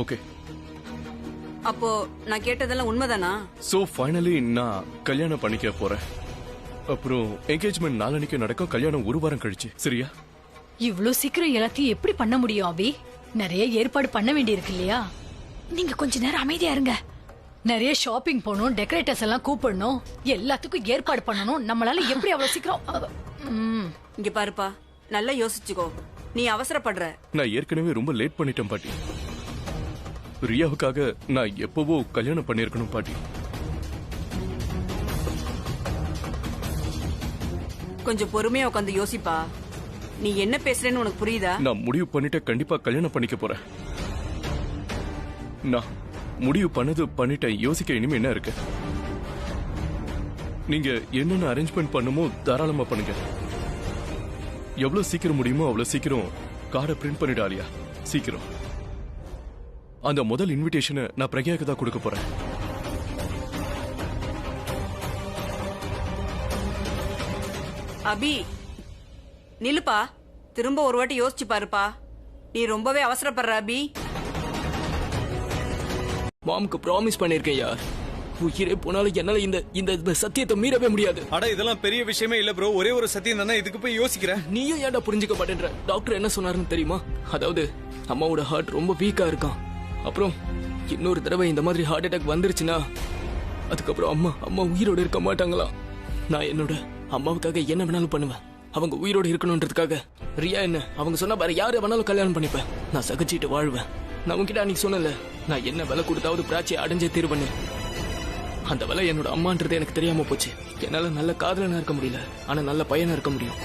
ஓகே. அப்போ நான் கேட்டதெல்லாம் உண்மைதானா? சோ ஃபைனலி நான் கல்யாணம் பண்ணிக்க போறேன். அப்புறம் என்கேஜ்மெண்ட் நாளன்னைக்கு நடக்கும். கல்யாணம் ஒரு வாரம் கழிச்சு. சரியா? இவ்ளோ சீக்கிரம் எல்லாத்தையும் எப்படி பண்ண முடியும் அபி? நிறைய ஏற்பாடு பண்ண வேண்டியிருக்கு இல்லையா? நீங்க கொஞ்ச நேரம் அமைதியா இருங்க. நிறைய ஷாப்பிங் போகணும், டெக்கரேட்டர்ஸ் எல்லாம் கூப்பிடணும், எல்லாத்துக்கும் ஏற்பாடு பண்ணணும். நம்மளால எப்படி அவ்வளவு சீக்கிரம்? இங்க பாருப்பா, நல்லா யோசிச்சுக்கோ. நீ அவசரப்படுற. நான் ஏற்கனவே ரொம்ப லேட் பண்ணிட்டேன் பாட்டி. ரியாவுக்காக நான் எப்பவோ கல்யாணம் பண்ணிருக்கணும் பாட்டி. கொஞ்சம் பொறுமையா உட்காந்து யோசிப்பா. நீ என்ன பேசுறேன்னு உனக்கு புரியுதா? நான் முடிவு பண்ணிட்டு கண்டிப்பா கல்யாணம் பண்ணிக்க போறேன். நான் முடிவு பண்ணிட்டேன். யோசிக்க இனிமே என்ன இருக்கு? நீங்க என்னென்ன அரேஞ்ச்மெண்ட் பண்ணுமோ தாராளமா பண்ணுங்க. எவ்வளவு சீக்கிரம் முடியுமோ அவ்வளவு சீக்கிரம் கார்டை பிரிண்ட் பண்ணிடாலியா? சீக்கிரம். அந்த முதல் இன்விடேஷனை நான் பிரக்யாவுக்கு தான் கொடுக்க போறேன். அபி, நிலுப்பா. திரும்ப ஒரு வாட்டி யோசிச்சு பாருப்பா. நீ ரொம்பவே அவசரப்படுற அபி. மாமுக்கு ப்ராமிஸ் பண்ணிருக்கேன் யார். உயிரே போனாலும் என்னால இந்த சத்தியத்தை மீறவே முடியாது. அட இதெல்லாம் பெரிய விஷயமே இல்ல ப்ரோ. ஒரே ஒரு சத்தியம் தானே, இதுக்கு போய் யோசிக்கிறேன். நீயும் ஏன்டா புரிஞ்சுக்க மாட்டேன்ற? டாக்டர் என்ன சொன்னாருன்னு தெரியுமா? அதாவது அம்மாவோட ஹார்ட் ரொம்ப வீக்கா இருக்கான். அப்புறம் இன்னொரு தடவை இந்த மாதிரி ஹார்ட் அட்டாக் வந்துருச்சுன்னா அதுக்கப்புறம் அம்மா உயிரோட இருக்க மாட்டாங்களாம். நான் என்னோட அம்மாவுக்காக என்ன வேணாலும் பண்ணுவேன். அவங்க உயிரோட இருக்கணும்ன்றதுக்காக. ரியா என்ன அவங்க சொன்னா வேற யாரை வேணாலும் கல்யாணம் பண்ணிப்பேன். நான் சகிச்சிட்டு வாழ்வேன். நான் உங்ககிட்ட அன்னைக்கு சொன்னல, நான் என்ன விலை கொடுத்தாவது பிராச்சியை அடைஞ்சே தீர்வன்னு. அந்த விலை என்னோட அம்மான்றது எனக்கு தெரியாம போச்சு. என்னால நல்ல காதலனா இருக்க முடியல, ஆனா நல்ல பையனா இருக்க முடியும்.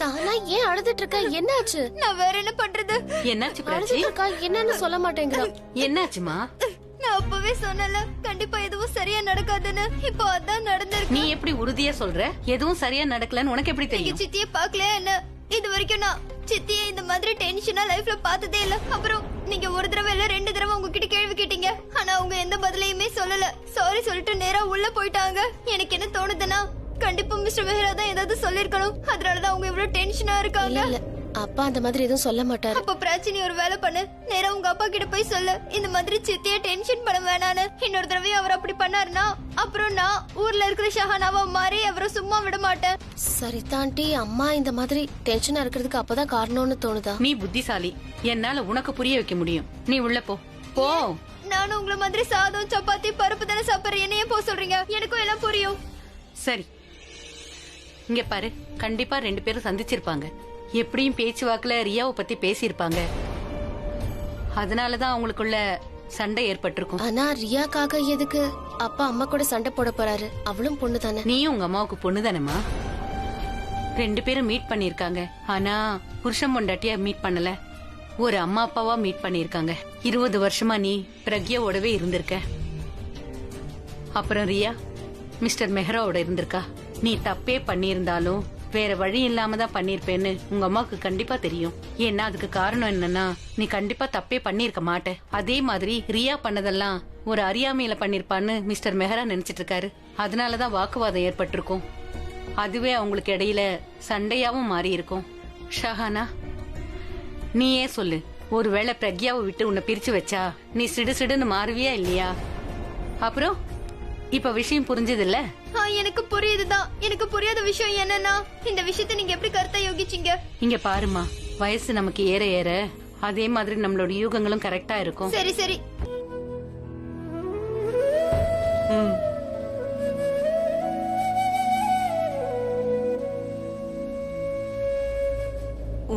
சானா ஏன் அழுதுட்டு இருக்க? என்னாச்சு? நான் வேற என்ன பண்றது? என்னாச்சு அழுதுட்டு இருக்கா? என்னன்னு சொல்ல மாட்டேங்கிறா. என்னாச்சுமா? நான் அப்பவே சொன்னல கண்டிப்பா எதுவும் சரியா நடக்காதுன்னு. இப்போ அதான் நடந்திருக்கு. நீ எப்படி உறுதியா சொல்ற? எதுவும் சரியா நடக்கலன்னு உனக்கு எப்படி தெரியும்? சித்தியை பாக்கலையா என்ன? இது வரைக்கும் நான் சித்தியை இந்த மாதிரி டென்ஷனா லைஃப்ல பார்த்ததே இல்ல. அப்புறம் நீங்க ஒரு தடவை இல்ல 2 தடவை உங்ககிட்ட கேள்வி கேட்டீங்க, ஆனா அவங்க எந்த பதிலையுமே சொல்லல. சாரி சொல்லிட்டு நேரா உள்ள போயிட்டாங்க. எனக்கு என்ன தோணுதுன்னா கண்டிப்பா மிஸ்டர் மெஹரா தான் ஏதாவது சொல்லிருக்கணும். அதனாலதான் அவங்க இவ்வளவு டென்ஷனா இருக்காங்க. அப்பா அந்த மாதிரி எதுவும் சொல்ல மாட்டாரு. அப்ப பிரச்சனை ஒரு வேலை பண்ணு, நேரா உங்க அப்பா கிட்ட போய் சொல்லு இந்த மாதிரி சித்திய டென்ஷன் பண்ண வேணான்னு. இன்னொரு தடவை அவர் அப்படி பண்ணாருன்னா அப்புறம் நான் ஊர்ல இருக்கிற ஷஹானாவா மாறி அவரை சும்மா விட மாட்டேன். சரி தாண்டி, அம்மா இந்த மாதிரி டென்ஷனா இருக்கிறதுக்கு அப்பதான் காரணம்னு தோணுதா? நீ புத்திசாலி, என்னால உனக்கு புரிய வைக்க முடியும். நீ உள்ள போ. போ. நானும் உங்களை மாதிரி சாதம் சப்பாத்தி பருப்பு தானே சாப்பிடுறேன். என்னையே போ சொல்றீங்க? எனக்கும் எல்லாம் புரியும். சரி, இங்க பாரு, கண்டிப்பா 2 பேரும் சந்திச்சிருப்பாங்க. எப்படியும் பேச்சுவாக்குல ரியாவை பத்தி பேசியிருப்பாங்க. அதனாலதான் அவங்களுக்குள்ள சண்டை ஏற்பட்டிருக்கும். ஆனா ரியாக்காக எதுக்கு அப்பா அம்மா கூட சண்டை போட போறாரு? அவளும் பொண்ணு தானே. நீயும் உங்க அம்மாவுக்கு பொண்ணு தானேமா? 2 பேரும் மீட் பண்ணிருக்காங்க. ஆனா புருஷன் பொண்டாட்டியா மீட் பண்ணல. ஒரு அம்மா அப்பாவா மீட் பண்ணிருக்காங்க. 20 வருஷமா நீ பிரக்யாவோடவே இருந்திருக்க. அப்புறம் ரியா மிஸ்டர் மெஹராவோட இருந்திருக்கா. நீ தப்பே பண்ணியிருந்தாலும் வேற வழி இல்லாம தான் பண்ணிருப்பேன்னு உங்க அம்மாவுக்கு கண்டிப்பா தெரியும். ஏன்னா அதுக்கு காரணம் என்னன்னா நீ கண்டிப்பா தப்பே பண்ணிருக்க மாட்ட. அதே மாதிரி ரியா பண்ணதெல்லாம் ஒரு அறியாமையில பண்ணிருப்பான்னு மிஸ்டர் மெஹரா நினைச்சிட்டு இருக்காரு. அதனாலதான் வாக்குவாதம் ஏற்பட்டிருக்கும். அதுவே அவங்களுக்கு இடையில சண்டையாவும் மாறி இருக்கும். ஷஹானா, நீயே சொல்லு, ஒருவேளை பிரக்யாவை விட்டு உன்னை பிரிச்சு வச்சா நீ சிடுன்னு மாறுவியா இல்லையா? அப்புறம் இப்ப விஷயம் புரிஞ்சது இல்ல? எனக்கு புரியுதுதான். எனக்கு புரியாத விஷயம் என்னன்னா, இந்த விஷயத்தை நீங்க எப்படி கருத்தா யோகிச்சீங்க? இங்க பாருமா, வயசு நமக்கு ஏற ஏற அதே மாதிரி நம்மளோட யூகங்களும் கரெக்டா இருக்கும். சரி சரி.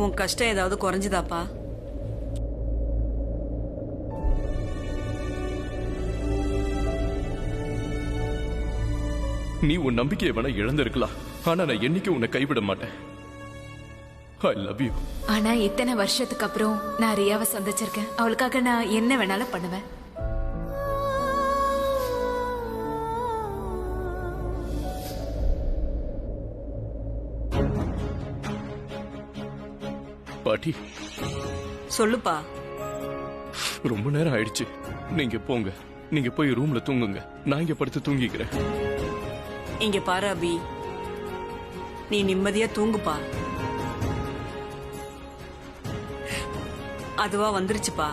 உன் கஷ்டம் ஏதாவது குறைஞ்சுதாப்பா? நீ உன் நம்பிக்கையை வேணா இழந்திருக்கலாம், ஆனா நான் என்னைக்கு உன்னை கைவிட மாட்டேன். I love you. ஆனா இத்தனை வருஷத்துக்கு அப்புறம் நான் ரியாவை சந்திச்சிருக்கேன். அவளுக்காக நான் என்ன வேணாலும் பண்ணுவேன். பாட்டி. சொல்லுப்பா. ரொம்ப நேரம் ஆயிடுச்சு, நீங்க போங்க. நீங்க போய் ரூம்ல தூங்குங்க, நான் இங்க படுத்து தூங்கிக்கிறேன். இங்க பாரு அபி, நீ நிம்மதியா தூங்குப்பா. அதுவா வந்துருச்சுப்பா.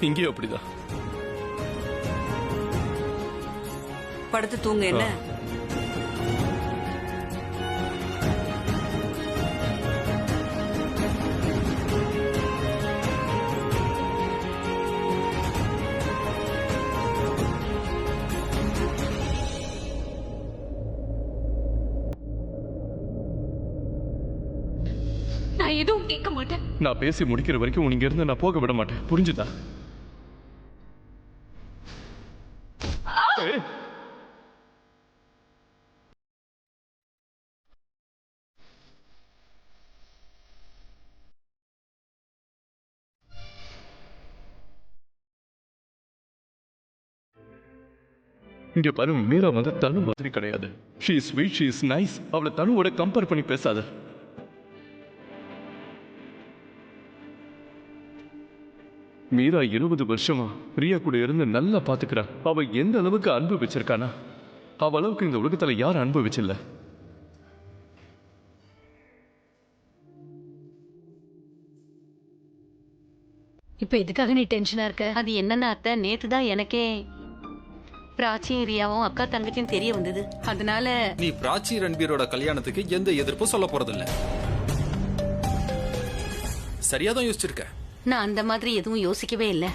இங்கேயும் அப்படிதான். படுத்து தூங்க. என்ன நான் எதுவும் கேட்க மாட்டேன். நான் பேசி முடிக்கிற வரைக்கும் உனக்கு இருந்து நான் போக விட மாட்டேன், புரிஞ்சுதா? இங்க பாரு, மீரா வந்து தனு மாதிரி கிடையாது. She is sweet, she is nice. அவளை தனுவோட கம்பேர் பண்ணி பேசாத. மீரா 20 வருஷமா பிரியா கூட இருந்து நல்லா பாத்துக்கிறா. அவ எந்த அளவுக்கு அன்பு வச்சிருக்கானா, அவ அளவுக்கு இந்த உலகத்துல யாரும் அன்பு வச்சில்ல. இப்ப எதுக்காக நீ டென்ஷனா இருக்க? அது என்னன்னா அத்தை, நேத்துதான் எனக்கே பிராச்சியும் ரியாவும் அக்கா தங்கச்சியும் தெரிய வந்தது. அதனால நீ பிராச்சி ரன்பீரோட கல்யாணத்துக்கு எந்த எதிர்ப்பும் சொல்ல போறதில்ல. சரியாதான் யோசிச்சிருக்க. நான் அந்த மாதிரி எதுவும் யோசிக்கவே இல்லை.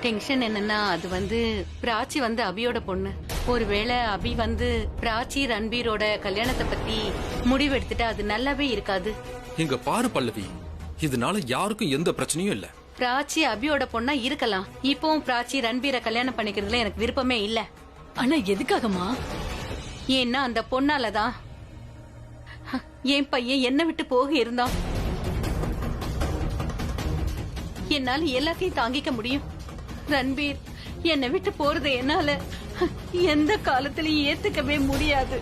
டென்ஷன் என்னன்னா, அது வந்து பிராச்சி வந்து அபியோட பொண்ணு. ஒருவேளை அபி வந்து பிராச்சி ரன்பீரோட கல்யாணத்தை பத்தி முடிவெடுத்துட்டா அது நல்லாவே இருக்காது. இங்க பாரு பல்லவி, இதனால யாருக்கும் எந்த பிரச்சனையும் இல்ல. பிராச்சி அபியோட பொண்ணா இருக்கலாம். இப்பவும் பிராச்சி ரன்பீரை கல்யாணம் பண்ணிக்கிறதுல எனக்கு விருப்பமே இல்ல. ஆனா எதுக்காகமா? ஏன்னா அந்த பொண்ணாலதான் என் பையன் என்ன விட்டு போக இருந்தான். என்னால எல்லாத்தையும் தாங்கிக்க முடியும். ரன்பீர் என்னை விட்டு போறதை என்னால எந்த காலத்திலயும் ஏத்துக்கவே முடியாது.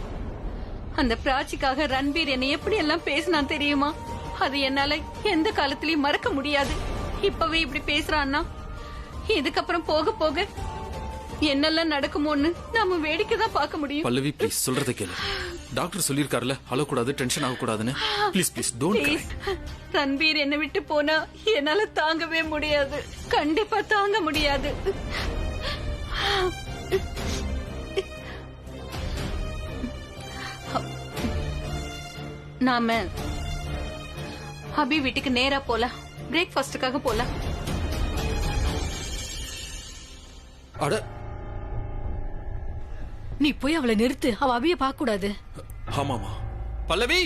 அந்த பிராச்சிக்காக ரன்பீர் என்னை எப்படி எல்லாம் பேசினான் தெரியுமா? அது என்னால எந்த காலத்திலயும் மறக்க முடியாது. இப்பவே இப்படி பேசுறான்னா இதுக்கப்புறம் போக போக என்னெல்லாம் நடக்குமோன்னு நாம வேடிக்கை தான் பார்க்க முடியும். பல்லவி ப்ளீஸ், சொல்றதை கேளு. டாக்டர் சொல்லிருக்காருல, அழக்கூடாது, டென்ஷன் ஆகக்கூடாதுன்னு. Please please don't cry. Ranbir என்னை விட்டு போனா என்னால தாங்கவே முடியாது. கண்டிப்பா தாங்க முடியாது. நாம அபி வீட்டுக்கு நேரா போலாம். பிரேக்ஃபாஸ்டுக்காக போலாம். அட, நீ போய் அவளை நிறுத்து. அவ அபிய பார்க்க கூடாது. ஆமாமா. பல்லவி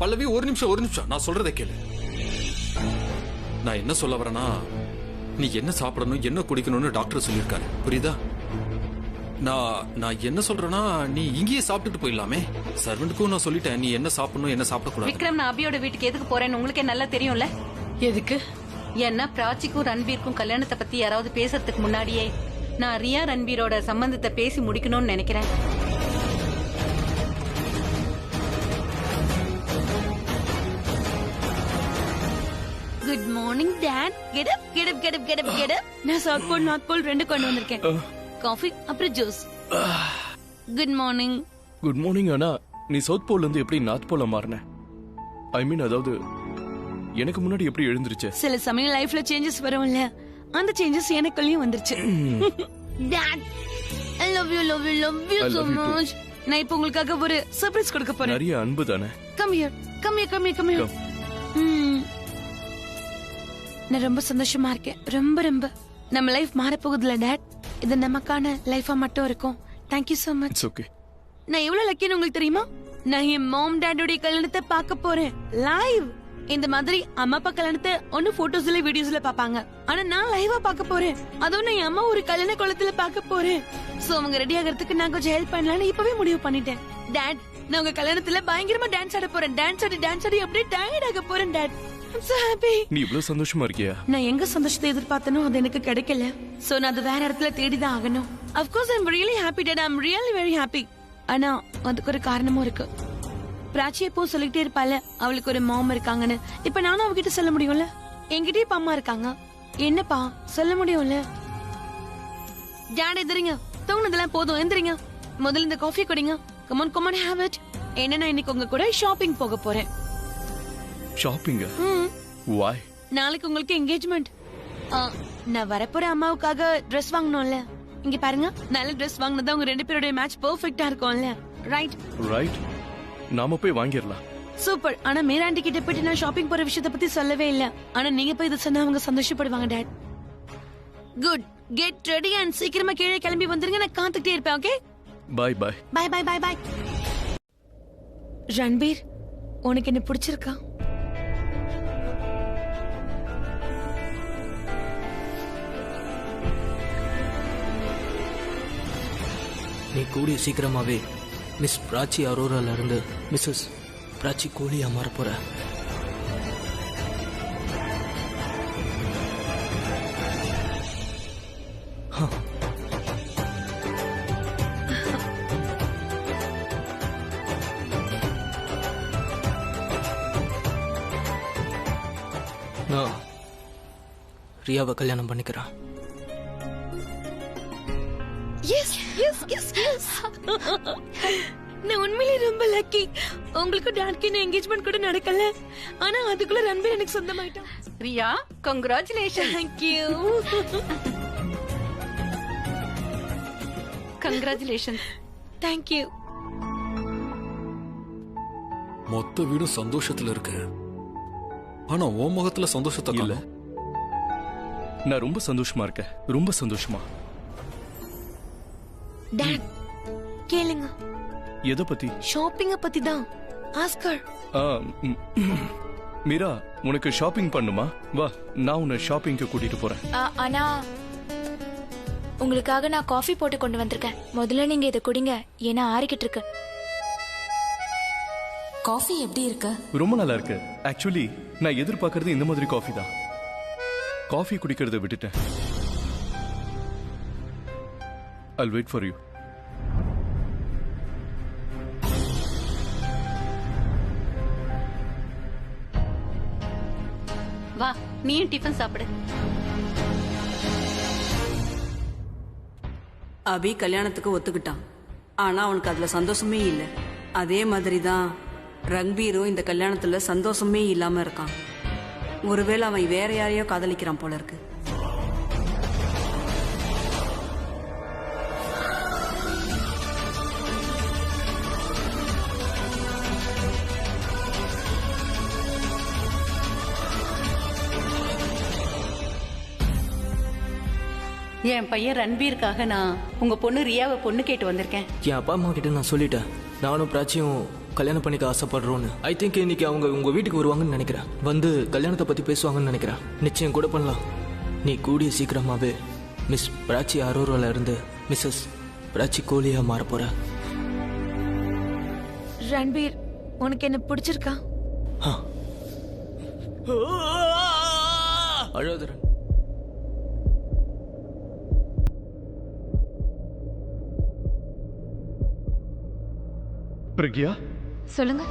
பல்லவி, ஒரு நிமிஷம் நான் சொல்றதை கேளு. நான் என்ன சொல்ல வரேன்னா, நீ என்ன சாப்பிடணும் என்ன குடிக்கணும்னு டாக்டர் சொல்லியிருக்காரு, புரியுதா? நான் என்ன சொல்றேன்னா நீ இங்கேயே சாப்பிட்டுட்டு போயிடலாமே. சர்வெண்ட்டுக்கும் நான் சொல்லிட்டேன் நீ என்ன சாப்பிடணும் என்ன சாப்பிடக்கூடாது. விக்ரம், நான் அபியோட வீட்டுக்கு எதுக்கு போறேன்னு உங்களுக்கே நல்லா தெரியும்ல. எதுக்கு? ஏன்னா பிராச்சிக்கும் ரன்பீருக்கும் கல்யாணத்தை பத்தி யாராவது பேசுறதுக்கு முன்னாடியே நான் ரியா ரன்பீரோட சம்பந்தத்தை பேசி முடிக்கணும்னு நினைக்கிறேன். Good morning dot. Get up get up get up get up get up. நான் சவுத் போல் நார்த் போல் ரெண்டு கொண்டு வந்திருக்கேன். காஃபி அப்புறம் juice. Good morning. Good morning. ஆனா நீ சவுத் போல்ல இருந்து எப்படி நார்த் போல மாறின? ஐ மீன் அதாவது எனக்கு முன்னாடி எப்படி எழுந்திருச்சு? சில சமயம் லைஃப்ல சேஞ்சஸ் வரும்ல, அந்த சேஞ்சஸ் எனக்குள்ளேயும் வந்துருச்சு. Dot I love you love you love you so much. நான் இப்போ உங்களுக்காக ஒரு சர்ப்ரைஸ் கொடுக்க போறேன். நிறைய அன்பு தானே. Come here come here come here come here. நான் ரொம்ப சந்தோஷமா இருக்கேன். ரொம்ப ரொம்ப நம்ம லைஃப் மாற போகுதுல டாட். இது நமக்கான லைஃபா மட்டும் இருக்கும். Thank you so much. It's okay. நான் எவ்வளவு லக்கின்னு உங்களுக்கு தெரியுமா? நான் என் மாம் டாடோட கல்யாணத்தை பார்க்க போறேன் லைவ். இந்த மாதிரி அம்மா அப்பா கல்யாணத்தை ஒன்னு போட்டோஸ்ல வீடியோஸ்ல பாப்பாங்க, ஆனா நான் லைவா பார்க்க போறேன். அதுவும் நான் என் அம்மா ஒரு கல்யாண குளத்துல பார்க்க போறேன். சோ அவங்க ரெடி ஆகிறதுக்கு நான் கொஞ்சம் ஹெல்ப் பண்ணலாம்னு இப்பவே முடிவு பண்ணிட்டேன். டாட், நான் உங்க கல்யாணத்துல பயங்கரமா டான்ஸ் ஆட போறேன். டான்ஸ் ஆடி அப்படியே டயர்ட் ஆக போறேன் டாட். I'm so happy. நீ இவ்வளவு சந்தோஷமா இருக்கியா? நான் எங்க சந்தோஷத்தை எதிர்பார்த்தனோ அது எனக்கு கிடைக்கல. சோ நான் அது வேற இடத்துல தேடிதான் ஆகணும். Of course I'm really happy dad. I'm really very happy. ஆனா அதுக்கு ஒரு காரணமும் இருக்கு. பிராச்சி எப்போ சொல்லிட்டே இருப்பால அவளுக்கு ஒரு மாம் இருக்காங்கன்னு. இப்ப நானும் அவகிட்ட சொல்ல முடியும்ல. என்கிட்ட இப்ப அம்மா இருக்காங்க. என்னப்பா சொல்ல முடியும்ல. டாட் எந்திரிங்க, தூங்குனதெல்லாம் போதும், எந்திரிங்க. முதல்ல இந்த காஃபி குடிங்க. Come on come on have it. என்னன்னா இன்னைக்கு உங்க கூட ஷாப்பிங் போக போறேன். ஷாப்பிங்? why? நாளைக்கு உங்களுக்கு என்கேஜ்மெண்ட். நான் வரப்போற அம்மாவுக்காக Dress வாங்கணும்ல. இங்க பாருங்க, நல்ல Dress வாங்குனதா உங்க ரெண்டு பேரோட மேட்ச் பெர்ஃபெக்ட்டா இருக்கும்ல. Right right. நாம போய் வாங்கிரலாம். சூப்பர். ஆனா மீராண்டி கிட்ட போயிட்டு நான் ஷாப்பிங் போற விஷயத்தை பத்தி சொல்லவே இல்ல. ஆனா நீங்க போய் இத சொன்னா அவங்க சந்தோஷப்படுவாங்க dad. Good. Get ready and சீக்கிரமா கீழே கிளம்பி வந்துருங்க. நான் காத்துக்கிட்டே இருப்பேன். Okay bye bye bye bye bye bye. Ranbir, உனக்கு என்ன பிடிச்சிருக்கா? நீ கூடிய சீக்கிரமாவே மிஸ் பிராச்சி அரோரால இருந்து மிஸ்ஸஸ் பிராச்சி கோலியா மாற போற. நான் ரியாவை கல்யாணம் பண்ணிக்கிறேன். Yes yes yes yes. நான் உண்மையிலேயே ரொம்ப லக்கி. உங்களுக்கு டாட்க்கு என்கேஜ்மெண்ட் கூட நடக்கல, ஆனா அதுக்குள்ள ரன்பீர் எனக்கு சொந்தமாயிட்டான். Riya, congratulation. Thank you. Congratulation. Thank you. மொத்த வீடும் சந்தோஷத்துல இருக்கு, ஆனா உன் முகத்துல சந்தோஷத்தை இல்ல. காணோம். நான் ரொம்ப சந்தோஷமா இருக்கேன், ரொம்ப சந்தோஷமா. டாட் கேளுங்க. எதை பத்தி? ஷாப்பிங்க பத்தி தான். ஆஸ்கர். மீரா, உனக்கு ஷாப்பிங் பண்ணுமா? வா, நான் உன்னை ஷாப்பிங்க்கு கூட்டிட்டு போறேன். ஆனா உங்களுக்காக நான் காஃபி போட்டு கொண்டு வந்திருக்கேன். முதல்ல நீங்க இதை குடிங்க, ஏன்னா ஆறிக்கிட்டு இருக்கு. காஃபி எப்படி இருக்கு? ரொம்ப நல்லா இருக்கு. ஆக்சுவலி நான் எதிர்பார்க்கறது இந்த மாதிரி காஃபி தான். காஃபி குடிக்கிறத விட்டுட்டேன். I'll wait for you. வா, நீயும் டிஃபன் சாப்பிடு. அபி கல்யாணத்துக்கு ஒத்துக்கிட்டான், ஆனா அவனுக்கு அதுல சந்தோஷமே இல்லை. அதே மாதிரி தான் ரன்பீரும் இந்த கல்யாணத்துல சந்தோஷமே இல்லாம இருக்கான். ஒருவேளை அவன் வேற யாரையோ காதலிக்கிறான் போல இருக்கு. என் பையன் ரன்பீருக்காக நான் உங்க பொண்ணு ரியாவை பொண்ணு கேட்டு வந்திருக்கேன். என் அப்பா அம்மா கிட்ட நான் சொல்லிட்டேன், நானும் பிராச்சியும் கல்யாணம் பண்ணிக்க ஆசைப்படுறோன்னு. ஐ திங்க் இன்னைக்கு அவங்க உங்க வீட்டுக்கு வருவாங்கன்னு நினைக்கிறேன். வந்து கல்யாணத்தை பத்தி பேசுவாங்கன்னு நினைக்கிறேன். நிச்சயம் கூட பண்ணலாம். நீ கூடிய சீக்கிரமாவே மிஸ் பிராச்சி அரோரால இருந்து மிஸ்ஸஸ் பிராச்சி கோழியா மாற போற. ரன்பீர், உனக்கு என்ன பிடிச்சிருக்கா? அழாத. பிரக்யா, சொல்லுங்க.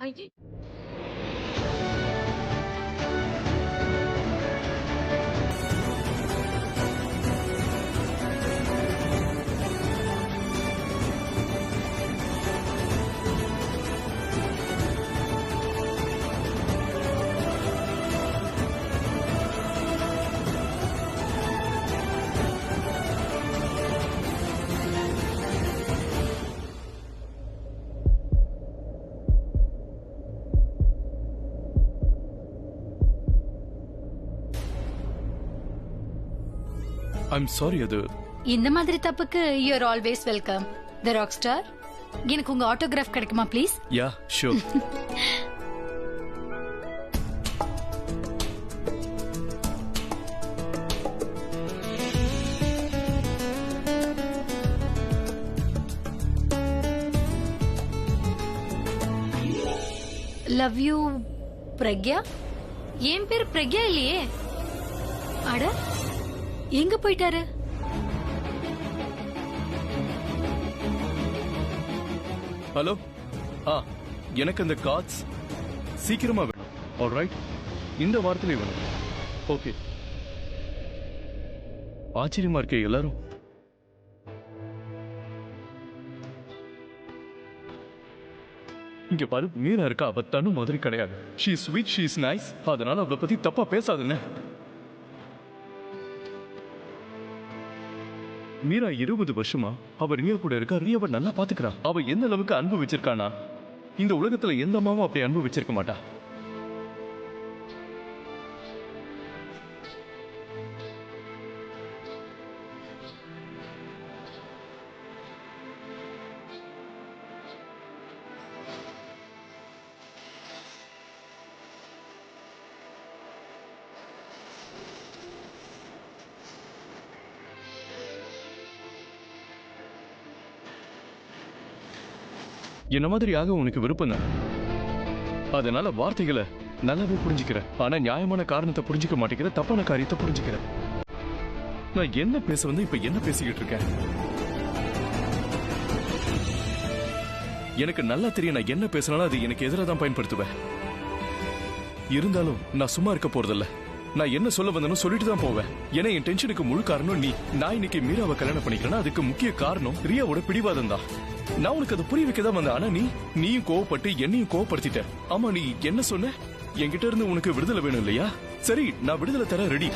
ஐயே, ஐம் சாரி. அது இந்த மாதிரி தப்புக்கு you are always welcome. The rock star, எனக்கு உங்க ஆட்டோகிராஃப் கிடைக்குமா please? Yeah sure. Love you Pragya. என் பேர் பிரக்யா இல்லையே. அட, எங்க போயிட்டாரு? ஹலோ. எனக்கு அந்த கார்ட்ஸ் சீக்கிரமா வேணும். ஆல்ரைட், இந்த வாரத்திலே வேணும். ஓகே. ஆச்சரியமா இருக்கே எல்லாரும். இங்க பாரு, மீரா இருக்கா, அவ தனு மாதிரி கிடையாது. She is sweet, she is nice. அதனால அவளை பத்தி தப்பா பேசாதுன்னு. மீரா 20 வருஷமா அவ ரியா கூட இருக்கா. ரியாவை நல்லா பாத்துக்கிறா. அவ எந்த அளவுக்கு அன்பு வச்சிருக்கானா, இந்த உலகத்துல எந்த அம்மாவும் அப்படி அன்பு வச்சிருக்க மாட்டா. என்ன மாதிரியாக உனக்கு விருப்பம் தான். அதனால வார்த்தைகளை நல்லாவே புரிஞ்சுக்கிற, ஆனா நியாயமான காரணத்தை புரிஞ்சுக்க மாட்டேங்கிற, தப்பான காரியத்தை புரிஞ்சுக்கிற. நான் என்ன பேச வந்து இப்ப என்ன பேசிக்கிட்டு இருக்கேன்? எனக்கு நல்லா தெரியும் நான் என்ன பேசினாலும் அது எனக்கு எதிராக தான் பயன்படுத்துவேன். இருந்தாலும் நான் சும்மா இருக்க போறதில்ல. நான் என்ன சொல்ல வந்தேன்னு சொல்லிட்டு தான் போவேன். ஏன்னா என் டென்ஷனுக்கு முழு காரணம் நீ. நான் இன்னைக்கு மீராவை கல்யாணம் பண்ணிக்கிறேன்னா அதுக்கு முக்கிய காரணம் ரியாவோட பிடிவாதம் தான். நான் உனக்கு அதை புரிய வைக்க தான் வந்தேன். ஆனா நீயும் கோவப்பட்டு என்னையும் கோவப்படுத்திட்ட. ஆமா, நீ என்ன சொன்ன? என்கிட்ட இருந்து உனக்கு விடுதலை வேணும் இல்லையா? சரி, நான் விடுதலை தர ரெடி.